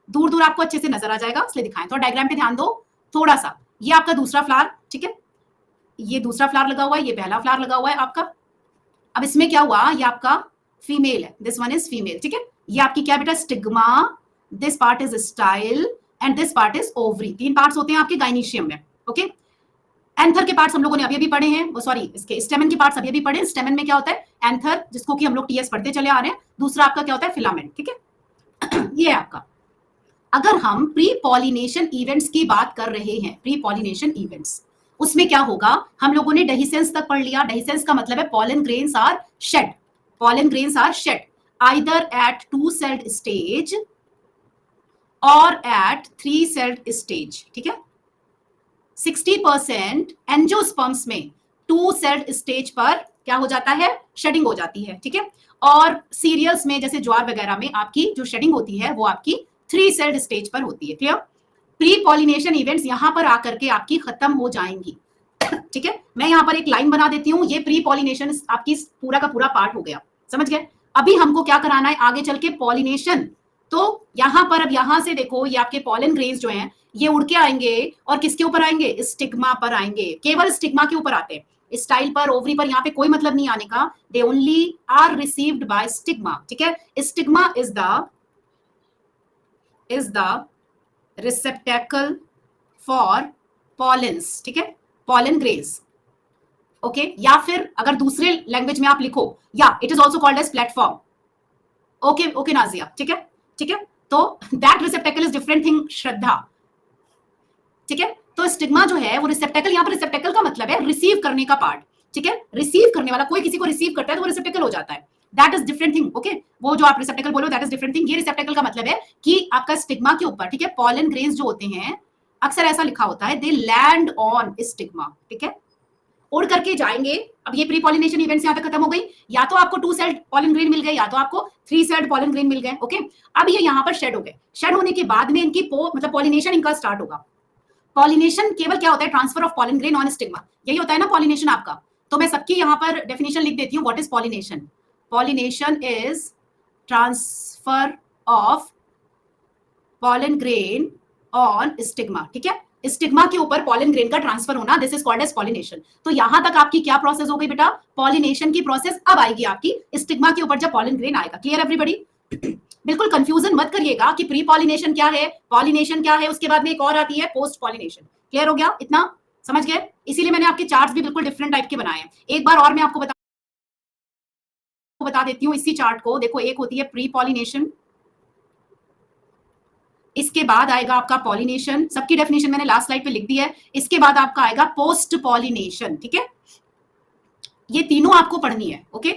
दूर दूर आपको अच्छे से नजर आ जाएगा, इसलिए दिखाएं। तो डायग्राम पे ध्यान दो थोड़ा सा। ये आपका दूसरा फ्लावर, ठीक है, ये दूसरा फ्लावर लगा हुआ है, ये पहला फ्लावर लगा हुआ है आपका। अब इसमें क्या हुआ? ये आपका फीमेल है, दिस वन इज फीमेल। ठीक है, ये आपकी क्या बेटा? Stigma, this part is style and this part is ovary. 3 parts होते हैं आपके गाइनीशियम में। ओके, एंथर के पार्ट्स हम लोगों ने अभी अभी पढ़े हैं, वो सॉरी, इसके स्टेमन के पार्ट्स अभी अभी पढ़े। स्टेमन में क्या होता है? एंथर, जिसको कि हम लोग टीएस पढ़ते चले आ रहे हैं। दूसरा आपका क्या होता है? फिलामेंट। ठीक है, ये है आपका। अगर हम प्री पॉलिनेशन इवेंट्स की बात कर रहे हैं, प्री पॉलिनेशन इवेंट्स, उसमें क्या होगा? हम लोगों ने डेहिसेंस तक पढ़ लिया। डेहिसेंस का मतलब है pollen grains are shed, pollen grains are shed either at 2-celled stage or at 3-celled stage। ठीक है, 60% एंजियोस्पर्म्स में 2-celled स्टेज पर क्या हो जाता है? शेडिंग हो जाती है। ठीक है, और सीरियल्स में जैसे ज्वार वगैरह में आपकी जो शेडिंग होती है वो आपकी 3-celled स्टेज पर होती है। क्लियर? प्री पॉलिनेशन इवेंट्स यहां पर आकर के आपकी खत्म हो जाएंगी। ठीक है, मैं यहां पर एक लाइन बना देती हूं, ये प्री पॉलिनेशन आपकी पूरा का पूरा पार्ट हो गया। समझ गए? अभी हमको क्या कराना है आगे चल के? पॉलिनेशन। तो यहां पर अब यहां से देखो, ये आपके पॉलन ग्रेन्स जो हैं ये उड़ के आएंगे और किसके ऊपर आएंगे? स्टिग्मा पर आएंगे। केवल स्टिग्मा के ऊपर आते हैं, स्टाइल पर, ओवरी पर, यहाँ पे कोई मतलब नहीं आने का। They only are received by stigma. ठीक है, stigma is the receptacle for pollens. ठीक है, पॉलन ग्रेन्स। ओके या फिर अगर दूसरे लैंग्वेज में आप लिखो, या it is also called as platform. Okay okay Nazia, ठीक है ठीक है। तो that receptacle is different thing Shraddha, ठीक है। तो स्टिग्मा जो है वो रिसेप्टेकल, यहाँ पर रिसेप्टेकल का मतलब है रिसीव करने का पार्ट, ठीक है। रिसीव करने वाला, कोई किसी को रिसीव करता है तो वो रिसेप्टेकल हो जाता है। That is different thing, okay. वो जो आप रिसेप्टेकल बोलो दैट इज डिफरेंट थिंग। ये रिसेप्टेकल का मतलब है कि आपका स्टिग्मा के ऊपर, ठीक है, पॉलन ग्रेन्स जो होते हैं, अक्सर ऐसा लिखा होता है दे लैंड ऑन स्टिग्मा, ठीक है, उड़ करके जाएंगे। अब ये प्री पॉलिनेशन इवेंट्स यहाँ तक खत्म हो गई, या तो आपको 2 सेल्ड पॉलन ग्रेन मिल गए या तो आपको 3 सेल्ड पॉलन ग्रेन मिल गए, ओके। अब ये यहाँ पर शेड हो गए, शेड होने के बाद में इनकी मतलब पॉलिनेशन इनका स्टार्ट होगा। पॉलिनेशन केवल क्या होता है, transfer of pollen grain on stigma, यही होता है ना पॉलिनेशन आपका। तो मैं सबकी यहाँ पर डेफिनेशन लिख देती हूँ। What is pollination? Pollination is transfer of pollen grain on stigma, ठीक है, स्टिग्मा के ऊपर पॉलन ग्रेन का ट्रांसफर होना, this is called as pollination. तो यहां तक आपकी क्या प्रोसेस हो गई बेटा? पॉलिनेशन की प्रोसेस अब आएगी आपकी स्टिग्मा के ऊपर जब पॉलन ग्रेन आएगा। Clear everybody? बिल्कुल कंफ्यूजन मत करिएगा कि प्री पॉलिनेशन क्या है, पॉलिनेशन क्या है, उसके बाद में एक और आती है पोस्ट पॉलिनेशन। क्लियर हो गया? इतना समझ गए? इसीलिए मैंने आपके चार्ट्स भी बिल्कुल डिफरेंट टाइप के बनाए हैं। एक बार और मैं आपको बता देती हूँ इसी चार्ट को। देखो, एक होती है प्री पॉलिनेशन, इसके बाद आएगा आपका पॉलिनेशन, सबकी डेफिनेशन मैंने लास्ट स्लाइड पे लिख दी है। इसके बाद आपका आएगा पोस्ट पॉलिनेशन, ठीक है। ये तीनों आपको पढ़नी है, ओके।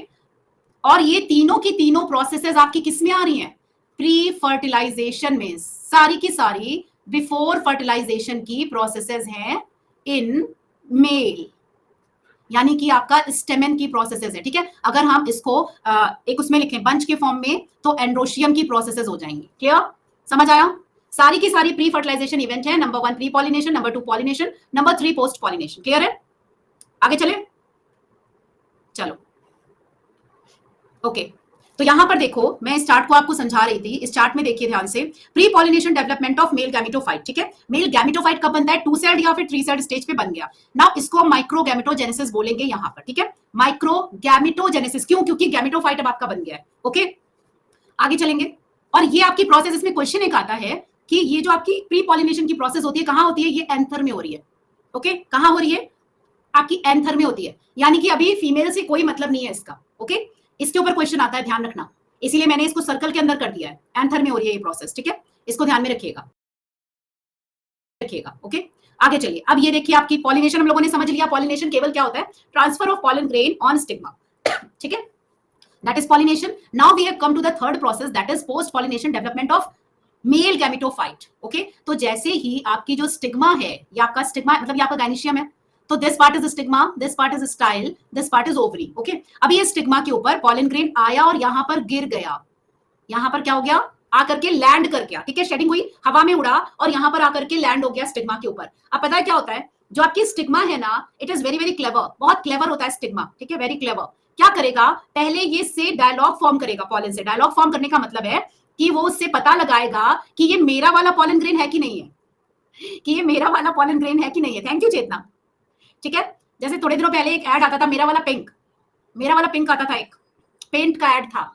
और ये तीनों की तीनों प्रोसेसेस आपकी किस में आ रही हैं? प्री फर्टिलाइजेशन में। सारी की सारी बिफोर फर्टिलाइजेशन की प्रोसेसेस हैं इन मेल, यानी कि आपका स्टेमेन की प्रोसेसेस है, ठीक है। अगर हम इसको एक उसमें लिखें बंच के फॉर्म में तो एंड्रोशियम की प्रोसेसेस हो जाएंगी। क्लियर? समझ आया? सारी की सारी प्री फर्टिलाइजेशन इवेंट है। Number 1 pre pollination, number 2 pollination, number 3 post pollination. Clear है? आगे चले, चलो ओके। तो यहां पर देखो, मैं इस चार्ट को आपको समझा रही थी। इस चार्ट में देखिए ध्यान से, pre pollination development of male gametophyte, ठीक है। मेल गैमेटोफाइट कब बनता है? 2 सेल्ड या फिर 3 सेल्ड स्टेज पे बन गया। नाउ इसको हम माइक्रो गैमेटोजेनेसिस बोलेंगे यहां पर, ठीक है। माइक्रो गैमेटोजेनेसिस क्यों? क्योंकि गैमेटोफाइट अब आपका बन गया है, ओके। आगे चलेंगे, और ये आपकी प्रोसेस, इसमें क्वेश्चन एक आता है कि ये जो आपकी प्री पॉलिनेशन की प्रोसेस होती है कहां होती है? ये एंथर में हो रही है, ओके। कहां हो रही है? आपकी एंथर में होती है, यानी कि अभी फीमेल से कोई मतलब नहीं है इसका, ओके। इसके ऊपर क्वेश्चन आता है, ध्यान रखना, इसीलिए मैंने इसको सर्कल के अंदर कर दिया है। एंथर में हो रही है ये प्रोसेस, ठीक है, इसको ध्यान में रखिएगा, ओके। आगे चलिए, अब ये देखिए आपकी पॉलिनेशन हम लोगों ने समझ लिया। पॉलिनेशन केवल क्या होता है? Transfer of pollen grain on stigma, ठीक है, that is pollination. Now we have come to the third process, that is post pollination development of male gametophyte, okay. तो जैसे ही आपकी जो स्टिग्मा है, ये आपका स्टिग्मा मतलब ये आपका गायनीशियम है, तो this part is stigma, this part is style, this part is ovary, okay. अब ये स्टिग्मा के ऊपर पॉलन ग्रेन आया और यहां पर गिर गया। यहां पर क्या हो गया? आकर के लैंड कर गया, ठीक है, शेडिंग हुई, हवा में उड़ा और यहां पर आकर के लैंड हो गया स्टिग्मा के ऊपर। अब पता है क्या होता है? जो आपकी स्टिग्मा है ना, it is very very clever, बहुत क्लेवर होता है स्टिग्मा, ठीक है, वेरी क्लेवर। क्या करेगा? पहले ये से डायलॉग फॉर्म करेगा पॉलन से। डायलॉग फॉर्म करने का मतलब है कि वो उससे पता लगाएगा कि ये मेरा वाला पॉलन ग्रेन है कि नहीं है, कि ये मेरा वाला पॉलन ग्रेन है कि नहीं है। थैंक यू चेतना, ठीक है। जैसे थोड़े दिनों पहले एक ऐड आता था, मेरा वाला पिंक, मेरा वाला पिंक आता था, एक पेंट का ऐड था।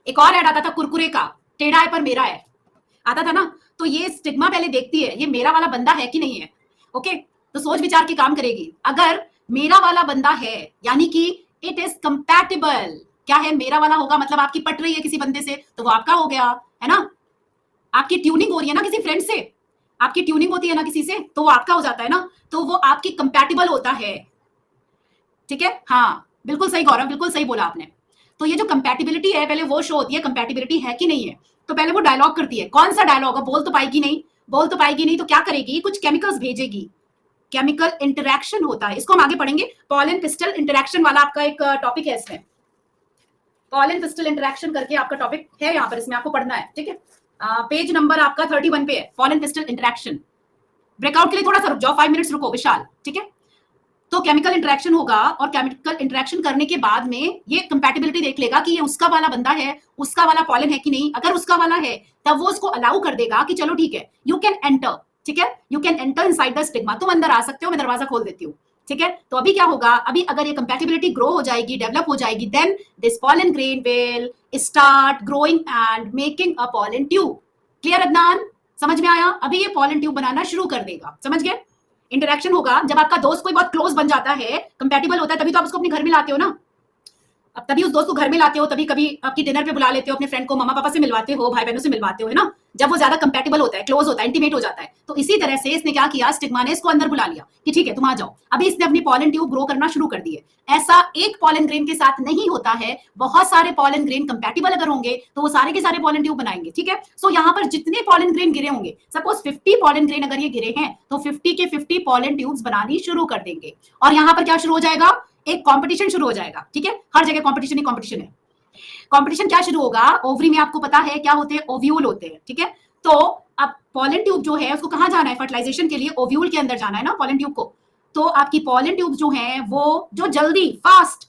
एक और ऐड आता था कुरकुरे का, टेढ़ा है पर मेरा है, आता था ना। तो ये स्टिग्मा पहले देखती है ये मेरा वाला बंदा है कि नहीं है, ओके। तो सोच विचार के काम करेगी। अगर मेरा वाला बंदा है यानी कि इट इज कंपैटिबल, क्या है? मेरा वाला होगा, मतलब आपकी पट रही है किसी बंदे से तो वो आपका हो गया, है ना। आपकी ट्यूनिंग हो रही है ना किसी फ्रेंड से, आपकी ट्यूनिंग होती है ना किसी से, तो वो आपका हो जाता है ना, तो वो आपकी कंपैटिबल होता है, ठीक है। हाँ बिल्कुल सही गौरव, बिल्कुल सही बोला आपने। तो ये जो कंपैटिबिलिटी है पहले वो शो होती है, कंपैटिबिलिटी है कि नहीं है। तो पहले वो डायलॉग करती है। कौन सा डायलॉग? बोल तो पाएगी नहीं, बोल तो पाएगी नहीं, तो क्या करेगी? कुछ केमिकल्स भेजेगी, केमिकल इंटरेक्शन होता है, इसको हम आगे पढ़ेंगे। पॉलन पिस्टल इंटरेक्शन वाला आपका एक टॉपिक है इसमें, पॉलन पिस्टल इंटरेक्शन करके आपका टॉपिक है यहाँ पर, इसमें आपको पढ़ना है, ठीक है। पेज नंबर आपका 31 पे है, पॉलन पिस्टल इंटरेक्शन। ब्रेकआउट के लिए थोड़ा सा रुक जाओ, 5 मिनट्स रुको विशाल, ठीक है। तो केमिकल इंटरेक्शन होगा और केमिकल इंटरेक्शन करने के बाद में ये कंपैटिबिलिटी देख लेगा कि ये उसका वाला बंदा है, उसका वाला पॉलन है कि नहीं। अगर उसका वाला है तब वो उसको अलाउ कर देगा कि चलो ठीक है, यू कैन एंटर, ठीक है, you can enter inside the stigma, तुम अंदर आ सकते हो, मैं दरवाजा खोल देती हूँ, ठीक है। तो अभी क्या होगा? अभी अगर ये कंपैटिबिलिटी ग्रो हो जाएगी, डेवलप हो जाएगी, then this pollen grain will start growing and making a pollen tube. Clear Adnan? समझ में आया? अभी ये पॉलन ट्यूब बनाना शुरू कर देगा, समझ गए? इंटरेक्शन होगा जब आपका दोस्त कोई बहुत क्लोज बन जाता है, कंपैटिबल होता है, तभी तो आप उसको अपने घर में लाते हो ना। अब तभी उस दोस्त को घर में लाते हो, तभी कभी आपकी डिनर पे बुला लेते हो, अपने फ्रेंड को मम्मा पापा से मिलवाते हो, भाई बहनों से मिलवाते हो, है ना, जब वो ज्यादा कंपैटिबल होता है, क्लोज होता है, इंटीमेट हो जाता है। तो इसी तरह से इसने क्या किया, स्टिग्मा ने इसको अंदर बुला लिया कि ठीक है तुम आ जाओ। अभी इसने अपनी पॉलन ट्यूब ग्रो करना शुरू कर दी है। ऐसा एक पॉलन ग्रेन के साथ नहीं होता है, बहुत सारे पॉलन ग्रेन कंपैटिबल अगर होंगे तो वो सारे के सारे पॉलन ट्यूब बनाएंगे, ठीक है। सो यहाँ पर जितने पॉलन ग्रेन गिरे होंगे, सपोज 50 पॉलन ग्रेन अगर ये गिरे हैं, तो 50 के 50 पॉलन ट्यूब्स बनानी शुरू कर देंगे। और यहाँ पर क्या शुरू हो जाएगा, एक कंपटीशन शुरू हो जाएगा, ठीक है। हर जगह कंपटीशन ही कंपटीशन है। कंपटीशन क्या शुरू होगा, ओवरी में आपको पता है क्या होते हैं, ओव्यूल होते हैं, ठीक है। तो अब पॉलन ट्यूब जो है उसको कहां जाना है, फर्टिलाइजेशन के लिए ओव्यूल के अंदर जाना है ना पॉलन ट्यूब को। तो आपकी पॉलन ट्यूब जो है वो जो जल्दी फास्ट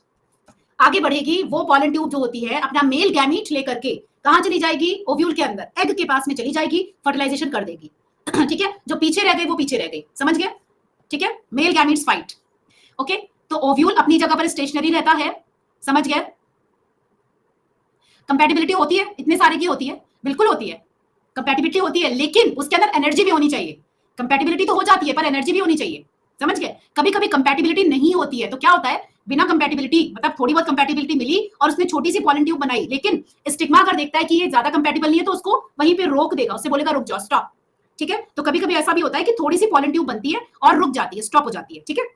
आगे बढ़ेगी, वो पॉलन ट्यूब जो होती है अपना मेल गैमीट लेकर के कहां चली जाएगी, ओव्यूल के अंदर, एग के पास में चली जाएगी, फर्टिलाइजेशन कर देगी। ठीक है, जो पीछे रह गई वो पीछे रह गई, समझ गए, ठीक है। Male gametes fight, okay. तो ओव्यूल अपनी जगह पर स्टेशनरी रहता है, समझ गए। कंपैटिबिलिटी होती है, इतने सारे की होती है, बिल्कुल होती है, कंपैटिबिलिटी होती है, लेकिन उसके अंदर एनर्जी भी होनी चाहिए। कंपैटिबिलिटी तो हो जाती है पर एनर्जी भी होनी चाहिए, समझ गए। कभी कभी कंपैटिबिलिटी नहीं होती है तो क्या होता है, बिना कंपैटिबिलिटी, मतलब थोड़ी बहुत कंपैटिबिलिटी मिली और उसने छोटी सी पॉलन ट्यूब बनाई, लेकिन स्टिग्मा अगर देखता है कि ये ज्यादा कंपैटिबल नहीं है तो उसको वहीं पे रोक देगा, उससे बोलेगा रुक जाओ, स्टॉप, ठीक है। तो कभी कभी ऐसा भी होता है कि थोड़ी सी पॉलन ट्यूब बनती है और रुक जाती है, स्टॉप हो जाती है, ठीक है।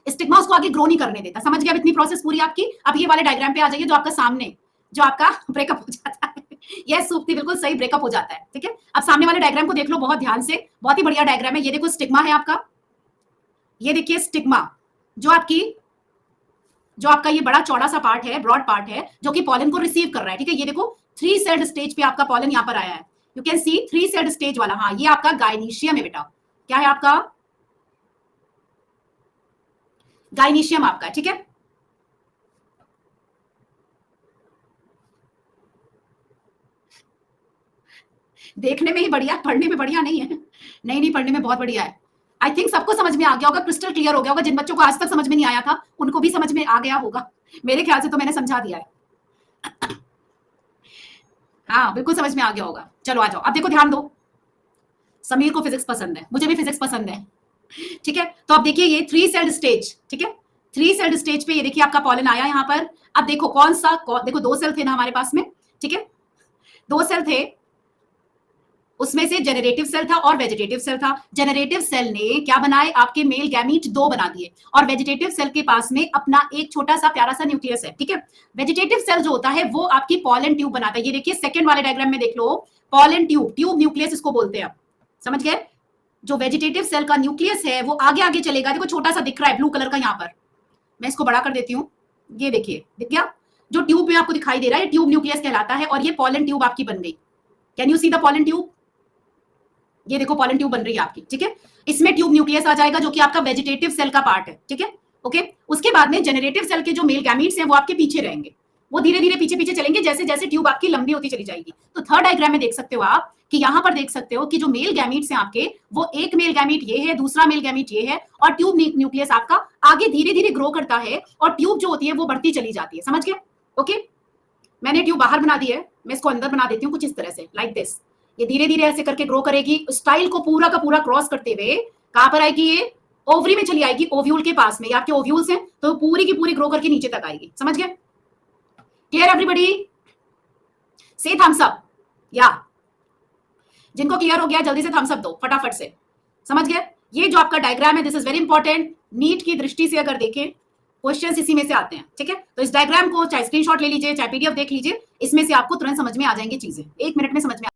स्टिग्मा उसको आगे ग्रो नहीं करने देता, समझ गया। अब इतनी प्रोसेस पूरी आपकी। अब ये वाले डायग्राम पे आ जाइए जो आपका सामने, जो आपका ब्रेकअप हो जाता है। यस सूक्ति, बिल्कुल सही, ब्रेकअप हो जाता है, ठीक है। अब सामने वाले डायग्राम को देख लो बहुत ध्यान से, बहुत ही बढ़िया डायग्राम है। ये देखो स्टिग्मा है आपका, ये देखिए स्टिग्मा, जो आपकी, जो आपका ये बड़ा चौड़ा सा पार्ट है, ब्रॉड पार्ट है, जो कि पॉलन को रिसीव कर रहा है, ठीक है। ये देखो 3 सेल्ड स्टेज पे आपका पॉलन यहाँ पर आया है, you can C 3 sailed stage वाला। हाँ, ये आपका गाइनीशियम है बेटा, क्या है आपका, गाइनीशियम आपका, ठीक है। देखने में ही बढ़िया, पढ़ने में बढ़िया नहीं है। नहीं नहीं, पढ़ने में बहुत बढ़िया है। आई थिंक सबको समझ में आ गया होगा, क्रिस्टल क्लियर हो गया होगा। जिन बच्चों को आज तक समझ में नहीं आया था उनको भी समझ में आ गया होगा, मेरे ख्याल से तो मैंने समझा दिया है। हाँ बिल्कुल समझ में आ गया होगा। चलो आ जाओ, अब देखो ध्यान दो, समीर को फिजिक्स पसंद है, मुझे भी फिजिक्स पसंद है, ठीक है। तो अब देखिए ये 3 सेल्ड स्टेज, ठीक है। 3 सेल्ड स्टेज पे ये देखिए आपका पॉलन आया यहाँ पर। अब देखो कौन सा, देखो 2 सेल थे ना हमारे पास में, ठीक है, 2 सेल थे, उसमें से जेनरेटिव सेल था और वेजिटेटिव सेल था। जेनरेटिव सेल ने क्या बनाए, आपके मेल गैमीट 2 बना दिए, और वेजिटेटिव सेल के पास में अपना एक छोटा सा प्यारा सा न्यूक्लियस है, ठीक है। वेजिटेटिव सेल जो होता है वो आपकी पॉलन ट्यूब बनाता है। ये देखिए सेकंड वाले डायग्राम में देख लो, पॉलन ट्यूब, ट्यूब न्यूक्लियस इसको बोलते हैं, आप समझ गए। जो वेजिटेटिव सेल का न्यूक्लियस है वो आगे आगे चलेगा, देखो छोटा सा दिख रहा है ब्लू कलर का यहाँ पर, मैं इसको बड़ा कर देती हूँ, ये देखिए दिख गया, जो ट्यूब में आपको दिखाई दे रहा है ट्यूब न्यूक्लियस कहलाता है, और ये पॉलन ट्यूब आपकी बन गई। Can you see the pollen tube, ये देखो पॉलन ट्यूब बन रही है आपकी, ठीक है। इसमें ट्यूब न्यूक्लियस आ जाएगा जो कि आपका वेजिटेटिव सेल का पार्ट है, ठीक है, ओके। उसके बाद में जेनरेटिव सेल के जो मेल गैमीट्स हैं वो आपके पीछे रहेंगे, वो धीरे धीरे पीछे पीछे चलेंगे जैसे जैसे ट्यूब आपकी लंबी होती चली जाएगी। तो थर्ड डायग्राम में देख सकते हो आप कि यहाँ पर देख सकते हो कि जो मेल गैमीट्स हैं आपके, वो एक मेल गैमीट ये है, दूसरा मेल गैमीट ये है, और ट्यूब न्यूक्लियस आपका आगे धीरे धीरे ग्रो करता है, और ट्यूब जो होती है वो बढ़ती चली जाती है, समझ गए, ओके। मैंने ट्यूब बाहर बना दी है, मैं इसको अंदर बना देती हूँ कुछ इस तरह से, लाइक दिस। ये धीरे धीरे ऐसे करके ग्रो करेगी, स्टाइल को पूरा का पूरा क्रॉस करते हुए कहां पर आएगी, ये ओवरी में चली आएगी, ओव्यूल के पास में, ये आपके ओव्यूल्स हैं, तो पूरी की पूरी ग्रो करके नीचे तक आएगी, समझ गए। क्लियर एवरीबॉडी, से थम्स अप, या जिनको क्लियर हो गया जल्दी से थम्स अप दो फटाफट से, समझ गए। ये जो आपका डायग्राम है this is very important, NEET की दृष्टि से अगर देखें क्वेश्चंस इसी में से आते हैं, ठीक है। तो इस डायग्राम को चाहे स्क्रीनशॉट ले लीजिए, चाहे पीडीएफ देख लीजिए, इसमें से आपको तुरंत समझ में आ जाएंगी चीजें, 1 मिनट में समझ में,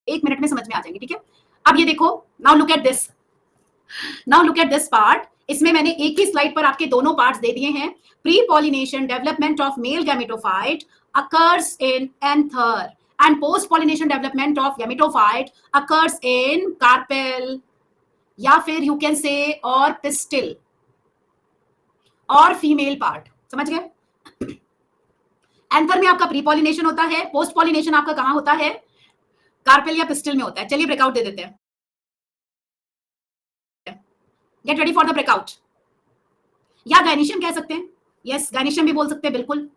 1 मिनट में समझ में आ जाएंगी, ठीक है। अब ये देखो, now look at this, now look at this part. इसमें मैंने एक ही स्लाइड पर आपके दोनों पार्ट्स दे दिए हैं। Pre pollination development of male gametophyte occurs in anther and post pollination development of gametophyte occurs in carpel, या फिर यू कैन से और पिस्टिल और फीमेल पार्ट, समझ गए। एंथर में आपका प्री पॉलिनेशन होता है, पोस्ट पॉलिनेशन आपका कहां होता है, कार्पेल या पिस्टिल में होता है। चलिए ब्रेकआउट दे देते हैं, get ready for the breakout, या गाइनीशियम कह सकते हैं, यस गाइनीशियम भी बोल सकते हैं, बिल्कुल।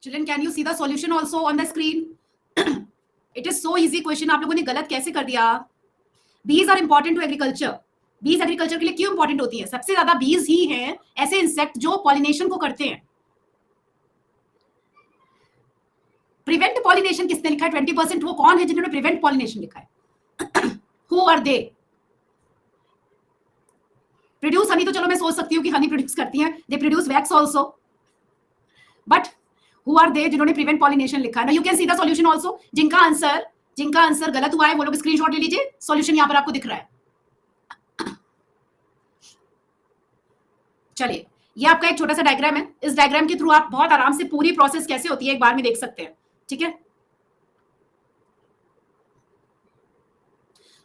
Children, can you see the solution also on the screen? It is so easy question. आप लोगों ने गलत कैसे कर दिया? Bees are important to agriculture. बीज एग्रीकल्चर के लिए क्यों इंपॉर्टेंट होती है? सबसे ज्यादा बीज ही हैं ऐसे इंसेक्ट जो पॉलिनेशन को करते हैं. प्रिवेंट पॉलिनेशन किसने लिखा है? 20%. वो कौन है जिन्होंने प्रिवेंट पॉलिनेशन लिखा है? Who are they? Produce honey तो चलो मैं सोच सकती हूँ कि हनी प्रोड्यूस करती हैं. They produce wax also. But who are they जिन्होंने प्रिवेंट पॉलिनेशन लिखा है? ना you can see the solution also. जिनका आंसर गलत हुआ है वो लोग स्क्रीनशॉट ले लीजिए. सॉल्यूशन यहां पर आपको दिख रहा है. चलिए, ये आपका एक छोटा सा डायग्राम है. इस डायग्राम के थ्रू आप बहुत आराम से पूरी प्रोसेस कैसे होती है एक बार में देख सकते हैं. ठीक है,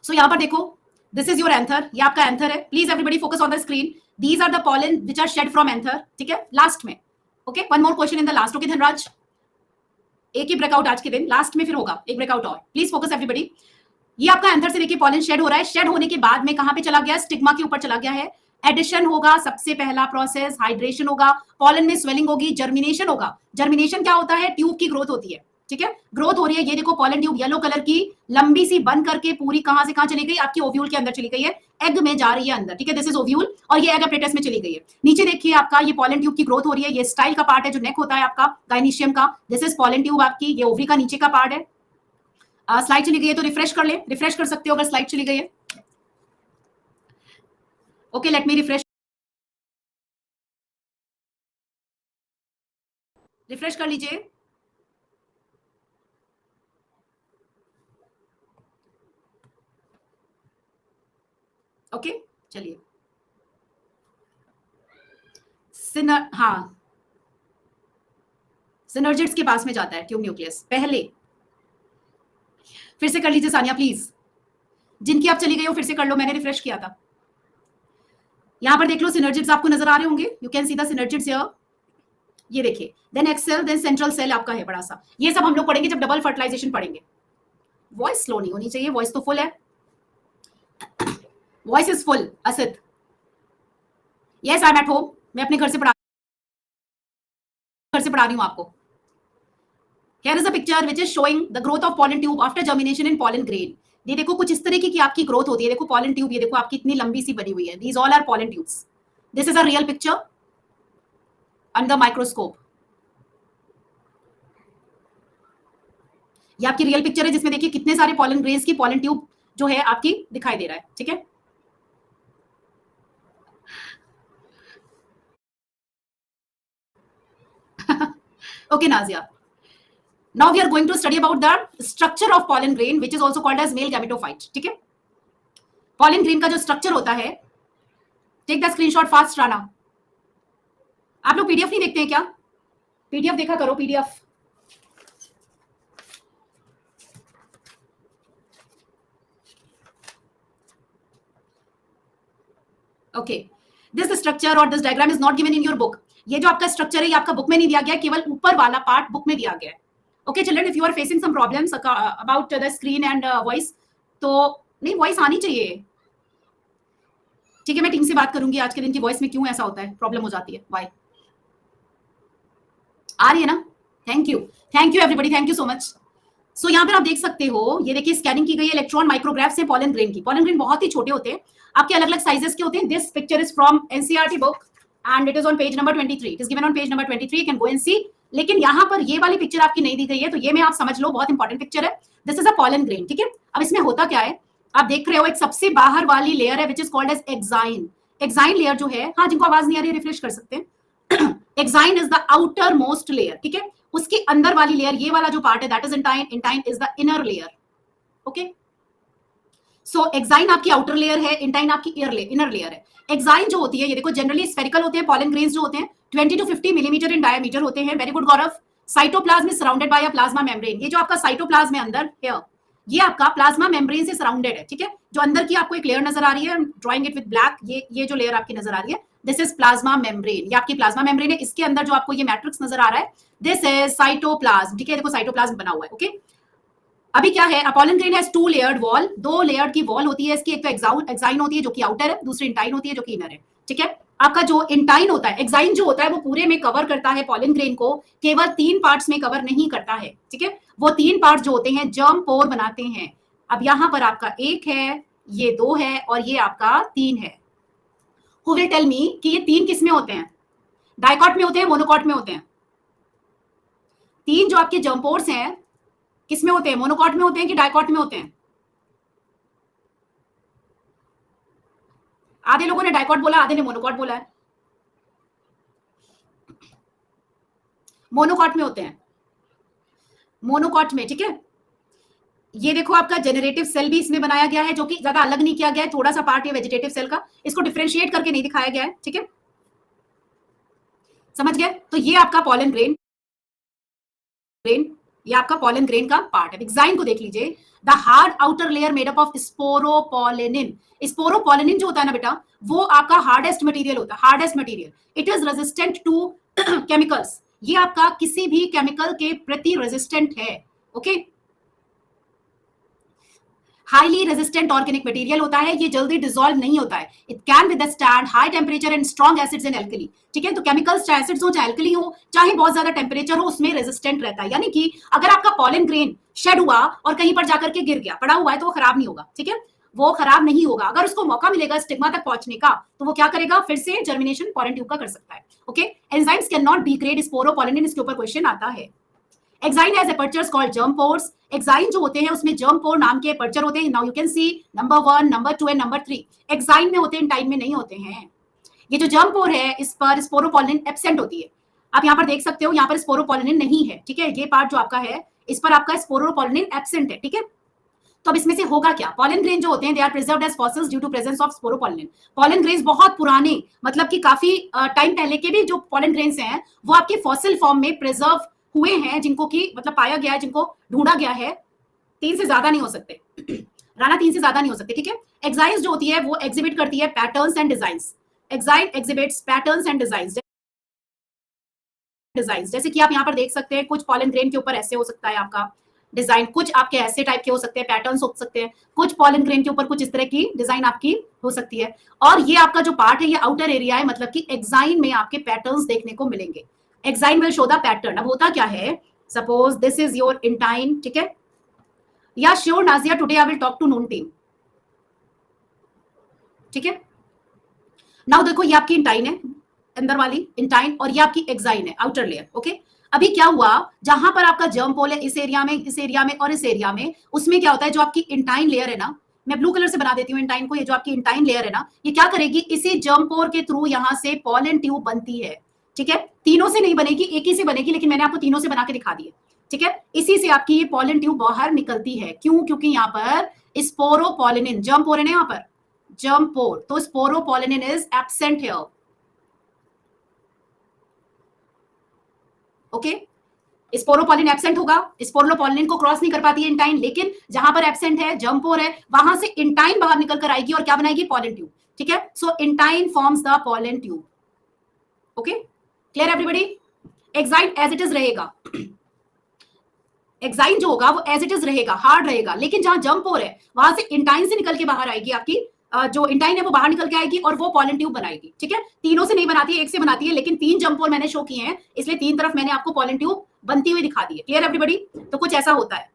सो यहां पर देखो, दिस इज योर एंथर. ये आपका एंथर है. Please everybody focus on the screen. These are the pollen which are shed from anther. ठीक है, लास्ट में. Okay, one more question in the last. Okay Dhanraj, एक ही ब्रेकआउट आज के दिन, लास्ट में फिर होगा एक ब्रेकआउट और. Please focus everybody. ये आपका एंथर से देखिए पॉलन शेड हो रहा है. शेड होने के बाद में कहां पे चला गया? स्टिग्मा के ऊपर चला गया है. एडिशन होगा सबसे पहला प्रोसेस. हाइड्रेशन होगा, पॉलन में स्वेलिंग होगी, जर्मिनेशन होगा. जर्मिनेशन क्या होता है? ट्यूब की ग्रोथ होती है. ठीक है, ग्रोथ हो रही है. ये देखो पॉलन ट्यूब येलो कलर की लंबी सी बन करके पूरी कहां से कहां चली गई? आपकी ओव्यूल के अंदर चली गई है. एग में जा रही है अंदर. ठीक है, दिस इज ओव्यूल और ये एग अपरेटस में चली गई है. नीचे देखिए आपका ये पॉलन ट्यूब की ग्रोथ हो रही है. ये स्टाइल का पार्ट है जो नेक होता है आपका गाइनीशियम का. दिस इज पॉलन ट्यूब आपकी. ये ओवरी का नीचे का पार्ट है. स्लाइड चली गई है तो रिफ्रेश कर ले. रिफ्रेश कर सकते हो अगर स्लाइड चली गई है. Okay, let me refresh. Refresh कर लीजिए. ओके, चलिए. हाँ, सिनर्जिड्स के पास में जाता है ट्यूब न्यूक्लियस पहले. फिर से कर लीजिए सानिया प्लीज. जिनकी आप चली गई हो फिर से कर लो. मैंने रिफ्रेश किया था. यहां पर देख लो सिनर्जिड्स आपको नजर आ रहे होंगे. You can see the synergids here. ये देखिए, then egg cell, then central cell आपका है बड़ा सा. ये सब हम लोग पढ़ेंगे जब डबल फर्टिलाइजेशन पढ़ेंगे. वॉइस स्लो नहीं होनी चाहिए. वॉइस तो फुल है. Voice is full. Asit, yes I am at home. मैं अपने घर से पढ़ा रही हूं आपको. Here is a picture which is showing the growth of pollen tube after germination in pollen grain. ये देखो कुछ इस तरीके की आपकी ग्रोथ होती है. देखो pollen tube, ये देखो आपकी इतनी लंबी सी बनी हुई है. These all are pollen tubes. This is a real picture under microscope. ये आपकी रियल पिक्चर है जिसमें देखिए कितने सारे pollen grains की pollen tube जो है आपकी दिखाई दे रहा है. ठीक है, okay Nazia. Now we are going to study about the structure of pollen grain which is also called as male gametophyte. ठीक है, pollen grain का जो स्ट्रक्चर होता है. Take the screenshot fast Rana. आप लोग पीडीएफ नहीं देखते हैं क्या? पीडीएफ देखा करो. PDF okay. दिस स्ट्रक्चर और this diagram is not given in your book. ये जो आपका स्ट्रक्चर है ये आपका बुक में नहीं दिया गया, केवल ऊपर वाला पार्ट बुक में दिया गया है. Okay children, if you are facing some problems about the screen and voice, तो नहीं वॉइस आनी चाहिए. ठीक है, मैं टीम से बात करूंगी आज के दिन की वॉइस में क्यों ऐसा होता है, प्रॉब्लम हो जाती है. वाई आ रही है ना? Thank you everybody, thank you so much. So यहाँ पर आप देख सकते हो, ये देखिए स्कैनिंग की गई इलेक्ट्रॉन माइक्रोग्राफ से पॉलन ग्रेन की. पॉलन ग्रेन बहुत ही छोटे होते हैं, आपके अलग अलग साइजेस के होते हैं. This picture is from NCERT book and it is on page number 23. It is given on page number 23. You can go and see. लेकिन यहाँ पर ये वाली पिक्चर आपकी नहीं दी गई है, तो ये में आप समझ लो बहुत इंपॉर्टेंट पिक्चर है. This is a pollen grain. ठीक है, अब इसमें होता क्या है आप देख रहे हो, एक सबसे बाहर वाली लेयर है which is called as exine. Exine layer जो है, हाँ जिनको आवाज नहीं आ रही है रिफ्रेश कर सकते हैं. Exine is the outer most layer. ठीक है, उसके अंदर वाली लेयर, ये वाला जो पार्ट है that is intine. Intine is the inner layer. Okay, so exine आपकी आउटर लेयर है, इंटाइन आपकी इनर लेयर है. एक्साइन जो होती है ये देखो जनरली स्फेरिकल होते हैं. पॉलन ग्रेन्स जो होते हैं 20 to 50 मिलीमीटर इन डायमीटर होते हैं. Very good Gaurav. Cytoplasm is surrounded by a plasma membrane. ये जो आपका साइटोप्लाज्म है अंदर हियर, ये आपका प्लाज्मा मेम्ब्रेन से सराउंडेड है. ठीक है, जो अंदर की आपको एक लेयर नजर आ रही है, ड्राइंग इट विद ब्लैक, ये जो लेयर आपकी नजर आ रही है दिस इज प्लाज्मा मेम्ब्रेन. ये आपकी प्लाज्मा मेम्ब्रेन है. इसके अंदर जो आपको ये मैट्रिक्स नजर आ रहा है दिस इज साइटोप्लाज्म. ठीक है, देखो साइटोप्लाज्म बना हुआ है. ओके, अभी क्या है, pollen grain has 2 layered wall. 2 layered की वॉल होती है इसकी. एक तो एक्साइन होती है जो कि आउटर है, दूसरी इंटाइन होती है जो कि इनर है. ठीक है, आपका जो इंटाइन होता है, एक्साइन जो होता है वो पूरे में कवर करता है पॉलन ग्रेन को, केवल 3 पार्ट्स में कवर नहीं करता है, ठीक है। वो 3 पार्ट जो होते हैं जर्म पोर बनाते हैं। अब यहां पर आपका 1 है, ये 2 है और ये आपका 3 है। हु विल टेल मी कि ये 3 किस में होते हैं, डाइकॉट में होते हैं, मोनोकॉट में होते हैं? 3 जो आपके जर्म पोर्स हैं किस में होते हैं, मोनोकॉट में होते हैं कि डाइकॉट में होते हैं? आधे लोगों ने डाइकॉट बोला, आधे ने मोनोकॉट बोला है। मोनोकॉट में होते हैं, मोनोकॉट में, ठीक है। ये देखो आपका जेनरेटिव सेल भी इसमें बनाया गया है, जो कि ज्यादा अलग नहीं किया गया है, थोड़ा सा पार्ट है वेजिटेटिव सेल का, इसको डिफरेंशिएट करके नहीं दिखाया गया है, ठीक है। समझ गए? तो ये आपका पॉलन ग्रेन, ये आपका पॉलन ग्रेन का पार्ट है। एक्साइन को देख लीजिए, the hard outer layer made up of sporopollenin. Sporopollenin जो होता है ना बेटा, वो आपका हार्डेस्ट मटेरियल होता है, hardest material. It is resistant to chemicals, ये आपका किसी भी केमिकल के प्रति रेजिस्टेंट है, okay. Highly resistant organic material होता है, ये जल्दी डिसॉल्व नहीं होता है। It can withstand high temperature and strong acids and alkali, ठीक है। तो केमिकल्स चाहे एसिड्स हो चाहे एल्कली हो, चाहे बहुत ज्यादा टेम्परेचर हो, उसमें रेजिस्टेंट रहता है। यानी कि अगर आपका पॉलन ग्रेन शेड हुआ और कहीं पर जाकर के गिर गया, पड़ा हुआ है, तो वो खराब नहीं होगा, ठीक है, वो खराब नहीं होगा। अगर उसको मौका मिलेगा स्टिग्मा तक पहुंचने का, तो वो क्या करेगा, फिर से जर्मिनेशन पॉलन ट्यूब का कर सकता है, okay. Enzymes can not degrade sporopollenin, इसके ऊपर क्वेश्चन आता है। Exine has apertures called germ pores. Exine जो होते हैं उसमें जर्म पोर नाम के एपर्चर होते हैं। Now you can see number 1, number 2 and number 3 exine में होते हैं, टाइम में नहीं होते हैं। ये जो जर्म पोर है, इस पर स्पोरोपोलिन एब्सेंट होती है। आप यहाँ पर देख सकते हो, यहाँ पर स्पोरोपोलिन नहीं है, ठीक है। ये पार्ट जो आपका है, इस पर आपका स्पोरोपोलिन एब्सेंट है, ठीक है। तो अब इसमें से होगा क्या, पॉलन ग्रेन जो होते हैं they are preserved as fossils due to presence of sporopollenin. Pollen grains बहुत पुराने, मतलब कि काफी टाइम पहले के भी जो पॉलन ग्रेन्स हैं वो आपके फॉसिल फॉर्म में प्रिजर्व हुए हैं, जिनको कि मतलब पाया गया है, जिनको ढूंढा गया है। 3 से ज्यादा नहीं हो सकते राना, 3 से ज्यादा नहीं हो सकते, ठीक है। एक्साइन्स जो होती है वो एग्जिबिट करती है patterns and designs. Exine exhibits patterns and designs, जैसे कि आप यहाँ पर देख सकते हैं, कुछ पॉलन ग्रेन के ऊपर ऐसे हो सकता है आपका डिजाइन, कुछ आपके ऐसे टाइप के हो सकते हैं, पैटर्न्स हो सकते हैं, कुछ पॉलन ग्रेन के ऊपर कुछ इस तरह की डिजाइन आपकी हो सकती है। और ये आपका जो पार्ट है, ये आउटर एरिया है, मतलब कि एक्साइन में आपके पैटर्न्स देखने को मिलेंगे। Exine will show the pattern. अब होता क्या है, suppose this is your intine, ठीक है। Yeah sure Nazia, today I will talk to noon team, ठीक है। नाउ देखो, ये आपकी इंटाइन है, अंदर वाली इंटाइन, और ये आपकी एक्साइन है, आउटर लेयर, ओके। अभी क्या हुआ, जहां पर आपका जर्म पोल है, इस एरिया में, इस एरिया में और इस एरिया में, उसमें क्या होता है, जो आपकी इंटाइन लेयर है ना, मैं ब्लू कलर से बना देती हूँ इंटाइन को, ये जो आपकी इंटाइन लेयर है ना, ये क्या करेगी, इसी जर्म पोर के थ्रू यहां से पॉलन ट्यूब बनती है, ठीक है। तीनों से नहीं बनेगी, एक ही से बनेगी, लेकिन मैंने आपको तीनों से बना के दिखा दी है, ठीक है। इसी से आपकी ये पॉलन ट्यूब बाहर निकलती है। क्यों? क्योंकि यहाँ पर स्पोरोपोलिन, जर्म पोर है ना यहाँ पर, जर्म पोर, तो sporopollenin is absent here, okay. Sporopollenin absent होगा, स्पोरोपोलिन को क्रॉस नहीं कर पाती है इंटाइन, लेकिन जहां पर एब्सेंट है, जर्म पोर है, वहां से इंटाइन बाहर निकल कर आएगी और क्या बनाएगी, पॉलन ट्यूब, ठीक है। So intine forms the pollen tube, okay. Clear everybody? Exine as it is रहेगा, एक्साइन जो होगा वो एज इट इज रहेगा, हार्ड रहेगा, लेकिन जहां जर्म पोर है वहां से इंटाइन से निकल के बाहर आएगी, आपकी जो इंटाइन है वो बाहर निकल के आएगी और वो पॉलन ट्यूब बनाएगी, ठीक है। तीनों से नहीं बनाती है, एक से बनाती है, लेकिन 3 जर्म पोर मैंने शो किए हैं, इसलिए 3 तरफ मैंने आपको पॉलन ट्यूब बनती हुई दिखा दी है। Clear everybody? तो कुछ ऐसा होता है,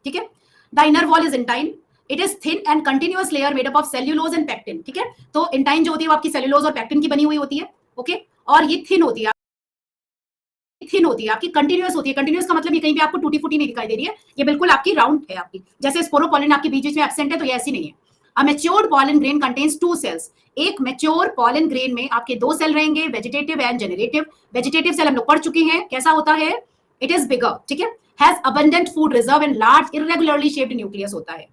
ठीक है। The inner wall is intine, it is thin and continuous layer made up of cellulose and pectin, ठीक है। तो इंटाइन जो होती है वो आपकी सेल्यूलोज और पेक्टिन की बनी हुई होती है, ओके। और ये थिन होती है, थिन होती है आपकी, कंटिन्यूअस होती है। कंटिन्यूअस का मतलब ये कहीं भी आपको टूटी फूटी नहीं दिखाई दे रही है, ये बिल्कुल आपकी राउंड है आपकी। जैसे स्पोरोपोलिन आपके बीच में एब्सेंट है, तो ये ऐसी नहीं है। A matured pollen grain contains 2 cells. एक मैच्योर पॉलन ग्रेन में आपके 2 सेल रहेंगे, vegetative and generative. Vegetative cell हम लोग पढ़ चुके हैं, कैसा होता है, इट इज बिगर, ठीक है, has abundant food reserve and large irregularly shaped nucleus होता है,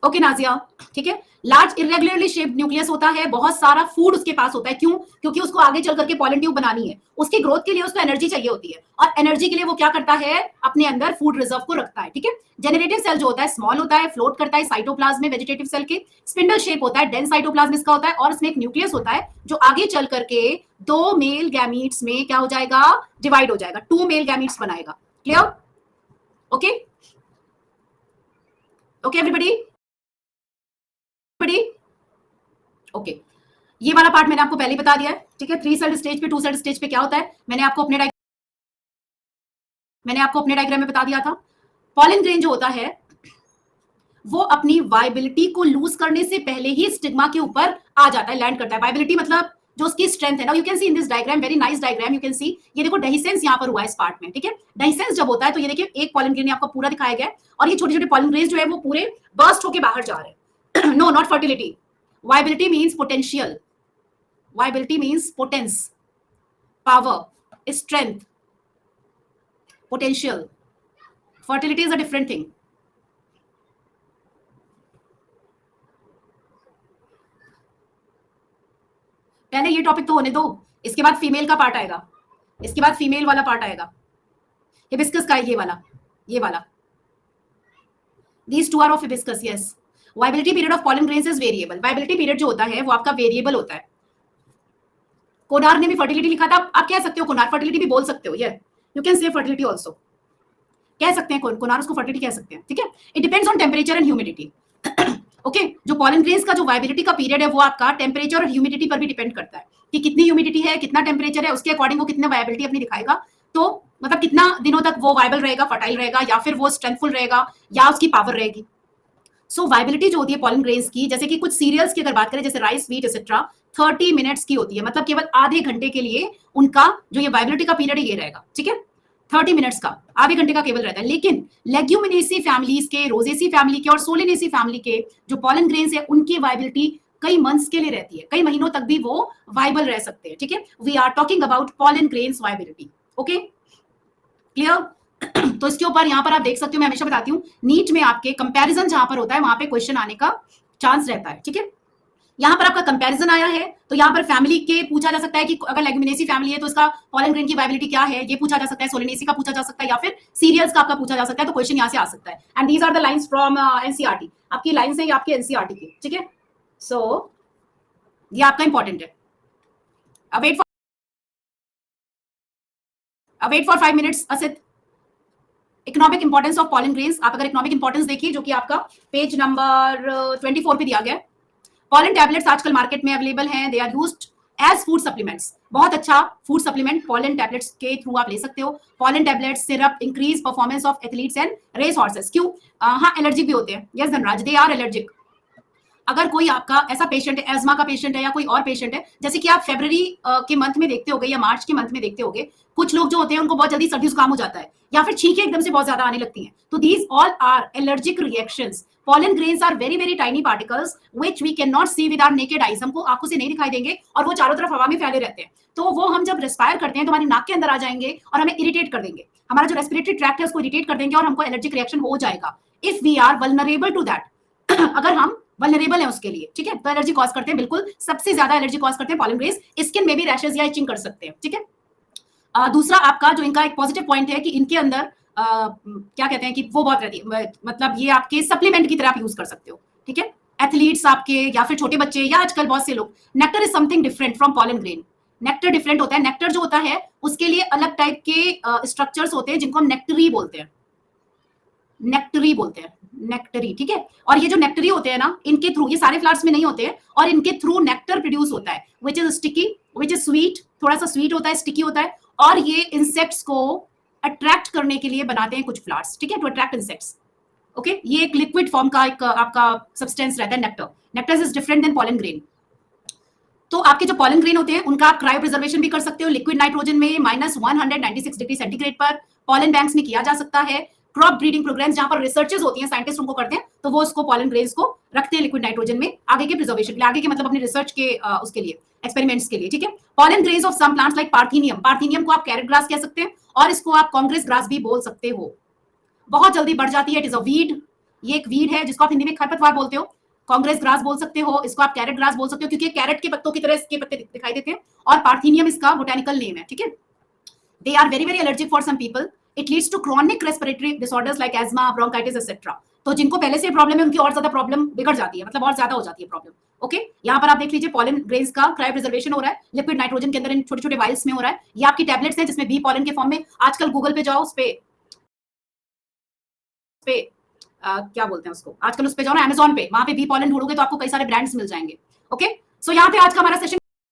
ओके नाजिया, ठीक है। लार्ज इरेगुलरली शेप्ड न्यूक्लियस होता है, बहुत सारा फूड उसके पास होता है। क्यों? क्योंकि उसको आगे चल करके पॉलन ट्यूब बनानी है, उसकी ग्रोथ के लिए उसको एनर्जी चाहिए होती है, और एनर्जी के लिए वो क्या करता है, अपने अंदर फूड रिजर्व को रखता है, ठीक है। जेनरेटिव सेल जो होता है स्मॉल होता है, फ्लोट करता है साइटोप्लाज्म में, वेजिटेटिव सेल के स्पिंडल शेप होता है, डेंस साइटोप्लाज्म इसका होता है, और इसमें एक न्यूक्लियस होता है जो आगे चल करके 2 मेल गैमीट्स में क्या हो जाएगा, डिवाइड हो जाएगा, 2 मेल गैमीट्स बनाएगा। क्लियर? Okay, okay everybody. पड़ी? ओके, ये वाला पार्ट मैंने आपको पहले बता दिया है, ठीक है। 3 सेल्ड स्टेज पे 2 सेल्ड स्टेज पे क्या होता है मैंने आपको अपने डायग्राम में बता दिया था। पॉलन ग्रेन जो होता है वो अपनी वायबिलिटी को लूज करने से पहले ही स्टिग्मा के ऊपर आ जाता है, लैंड करता है। वायबिलिटी मतलब जो उसकी स्ट्रेंथ है ना, you can C in this diagram, very nice diagram, you can सी, ये देखो डेहिसेंस यहाँ पर हुआ है इस पार्ट में, ठीक है। डेहिसेंस जब होता है तो ये देखिए एक पॉलन ग्रेन आपको पूरा दिखाया गया है और ये छोटे छोटे पॉलन ग्रेन्स जो है वो पूरे बर्स्ट होके बाहर जा रहे हैं। No, not fertility. Viability means potential, viability means potence, power, strength, potential. Fertility is a different thing. पहले ये टॉपिक तो होने दो, इसके बाद फीमेल का पार्ट आएगा, इसके बाद फीमेल वाला पार्ट आएगा। हिबिस्कस का ये वाला These two are of hibiscus, yes. Viability period of pollen grains is variable. Viability period जो होता है वो आपका वेरिएबल होता है। कोनार ने भी फर्टिलिटी लिखा था, आप कह सकते हो कोनार, फर्टिलिटी भी बोल सकते हो, ये you can say fertility also, कह सकते हैं कोनार, उसको फर्टिलिटी कह सकते हैं, ठीक है। It depends on temperature and humidity. Okay, जो पॉलन ग्रेन्स का जो वायबिलिटी का पीरियड है वो आपका टेम्परेचर और ह्यूमिडिटी पर भी डिपेंड करता है कि कितनी ह्यूमिडिटी है, कितना टेम्परेचर है, उसके अकॉर्डिंग वो कितना वायबिलिटी अपनी दिखाएगा। तो मतलब कितना दिनों तक वो वायबल रहेगा, फर्टाइल रहेगा, या फिर वो स्ट्रेंथफुल रहेगा, या उसकी पावर रहेगी। सो वायबिलिटी जो होती है पॉलन ग्रेन्स की, जैसे कि कुछ सीरियल्स की अगर बात करें जैसे राइस, व्हीट एक्सेट्रा, 30 मिनट्स की होती है, मतलब केवल आधे घंटे के लिए उनका जो ये वायबिलिटी का पीरियड है ये रहेगा, ठीक है। 30 मिनट्स का, आधे घंटे का केवल रहता है। लेकिन लेग्यूमिनेसी फैमिलीज के, रोजेसी फैमिली के और सोलेनेसी फैमिली के जो पॉलन ग्रेन्स है उनकी वायबिलिटी कई मंथ्स के लिए रहती है, कई महीनों तक भी वो वायबल रह सकते हैं, ठीक है। We are talking about pollen grains viability, okay, clear. तो इसके ऊपर यहाँ पर आप देख सकते हो, मैं हमेशा बताती हूँ नीट में आपके कंपैरिजन जहां पर होता है वहां पे क्वेश्चन आने का चांस रहता है, ठीक है। यहाँ पर आपका कंपैरिजन आया है तो यहाँ पर फैमिली के पूछा जा सकता है कि अगर लेग्यूमिनेसी फैमिली है तो इसका पॉलन ग्रेन की वायबिलिटी क्या है, ये पूछा जा सकता है। सोलेनेसी का पूछा जा सकता है या फिर सीरियल्स का आपका पूछा जा सकता है, तो क्वेश्चन यहाँ से आ सकता है। And these are the lines from NCERT, आपकी लाइंस है ये आपके एनसीईआरटी की, ठीक है। सो ये आपका इंपॉर्टेंट है। Wait for 5 minutes Asit. Economic importance of pollen grains, आप अगर इकोनॉमिक इंपॉर्टेंस देखिए जो कि आपका पेज नंबर 24 पे दिया गया है। पॉलन टैबलेट्स आजकल मार्केट में अवेलेबल हैं, they are used as food supplements, बहुत अच्छा फूड सप्लीमेंट पॉलन टैबलेट्स के थ्रू आप ले सकते हो। Pollen tablets syrup increase performance of athletes and race horses. क्यों? हाँ, एलर्जिक भी होते हैं, yes Dhanraj, they are allergic. अगर कोई आपका ऐसा पेशेंट है, एज्मा का पेशेंट है या कोई और पेशेंट है, जैसे कि आप फरवरी के मंथ में देखते होगे या मार्च के मंथ में देखते होगे, कुछ लोग जो होते हैं उनको बहुत जल्दी सर्दी जुकाम हो जाता है या फिर छींकें एकदम से बहुत ज्यादा आने लगती हैं, तो these all are allergic reactions. Pollen grains are very very tiny particles which we can not see with our naked eyes, हमको आंखों से नहीं दिखाई देंगे और वो चारों तरफ हवा में फैले रहते हैं। तो वो हम जब रेस्पायर करते हैं तो हमारी नाक के अंदर आ जाएंगे और हमें इरिटेट कर देंगे, हमारा जो रेस्पिरेटरी ट्रैक्ट है उसको इरिटेट कर देंगे और हमको एलर्जिक रिएक्शन हो जाएगा if we are vulnerable to that. अगर हम वल्नरेबल है उसके लिए, ठीक है, तो एलर्जी कॉज करते हैं, बिल्कुल सबसे ज्यादा एलर्जी कॉज करते हैं पॉलन ग्रेन्स। स्किन में भी रैशेस या इचिंग कर सकते हैं, ठीक है। दूसरा आपका जो इनका एक पॉजिटिव पॉइंट है कि इनके अंदर क्या कहते हैं कि वो बहुत रहती है, मतलब ये आपके सप्लीमेंट की तरह आप यूज कर सकते हो, ठीक है। एथलीट्स आपके या फिर छोटे बच्चे या आजकल बहुत से लोग, nectar is something different from pollen grain. Nectar different होता है, नेक्टर जो होता है उसके लिए अलग टाइप के स्ट्रक्चर्स होते हैं जिनको हम नेक्टरी बोलते हैं, नेक्टरी बोलते हैं, नेक्टरी, ठीक है। और ये जो नेक्टरी होते हैं ना, इनके थ्रू, ये सारे फ्लावर्स में नहीं होते हैं, और इनके थ्रू नेक्टर प्रोड्यूस होता है which is sticky, which is sweet, थोड़ा सा स्वीट होता है, स्टिकी होता है, और ये इंसेक्ट्स को अट्रैक्ट करने के लिए बनाते हैं कुछ फ्लावर्स, ठीक है, टू अट्रैक्ट इंसेक्ट्स, ओके। ये एक लिक्विड फॉर्म का एक आपका सब्सटेंस रहता है nectar. Nectar is different than pollen grain. तो आपके जो पॉलन ग्रेन होते हैं उनका आप क्रायो प्रिजर्वेशन भी कर सकते हो लिक्विड नाइट्रोजन में -196 डिग्री सेंटीग्रेड पर पॉलन बैंक्स में किया जा सकता है। क्रॉप ब्रीडिंग प्रोग्राम्स जहां पर रिसर्चेस होती हैं, साइंटिस्ट उनको करते हैं, तो वो उसको पॉलन ग्रेन्स को रखते हैं लिक्विड नाइट्रोजन में आगे के प्रिजर्वेशन के लिए, आगे के मतलब अपने रिसर्च के उसके लिए, एक्सपेरिमेंट्स के लिए, ठीक है। Pollen grains of some plants like parthenium, parthenium को आप कैरेट ग्रास कह सकते हैं और इसको आप कांग्रेस ग्रास भी बोल सकते हो। बहुत जल्दी बढ़ जाती है, इट इज अ वीड, ये एक वीड है जिसको आप हिंदी में खरपतवार बोलते हो, कांग्रेस ग्रास बोल सकते हो, इसको आप कैरेट ग्रास बोल सकते हो क्योंकि कैरेट के पत्तों की तरह इसके पत्ते दिखाई देते हैं, और पार्थेनियम इसका बोटेनिकल नेम है, ठीक है। They are very very allergic for some people, it leads to chronic respiratory disorders like asthma, bronchitis etcetera. तो जिनको पहले से प्रॉब्लम है उनकी और ज्यादा प्रॉब्लम बिगड़ जाती है, मतलब और ज्यादा हो जाती है प्रॉब्लम, ओके। यहाँ पर आप देख लीजिए पॉलन ग्रेन्स का क्रायो प्रिजर्वेशन हो रहा है लिक्विड नाइट्रोजन के अंदर, इन छोटे छोटे वाइल्स में हो रहा है। ये आपकी टैबलेट्स हैं जिसमें बी पॉलन के फॉर्म में, आजकल गूगल पे जाओ, उस पे क्या बोलते हैं उसको, आजकल उस पे जाओ ना अमेज़न पे, वहां पे बी पॉलन ढूंढोगे तो आपको कई सारे ब्रांड्स मिल जाएंगे। ओके, सो यहाँ पे आज का हमारा सेशन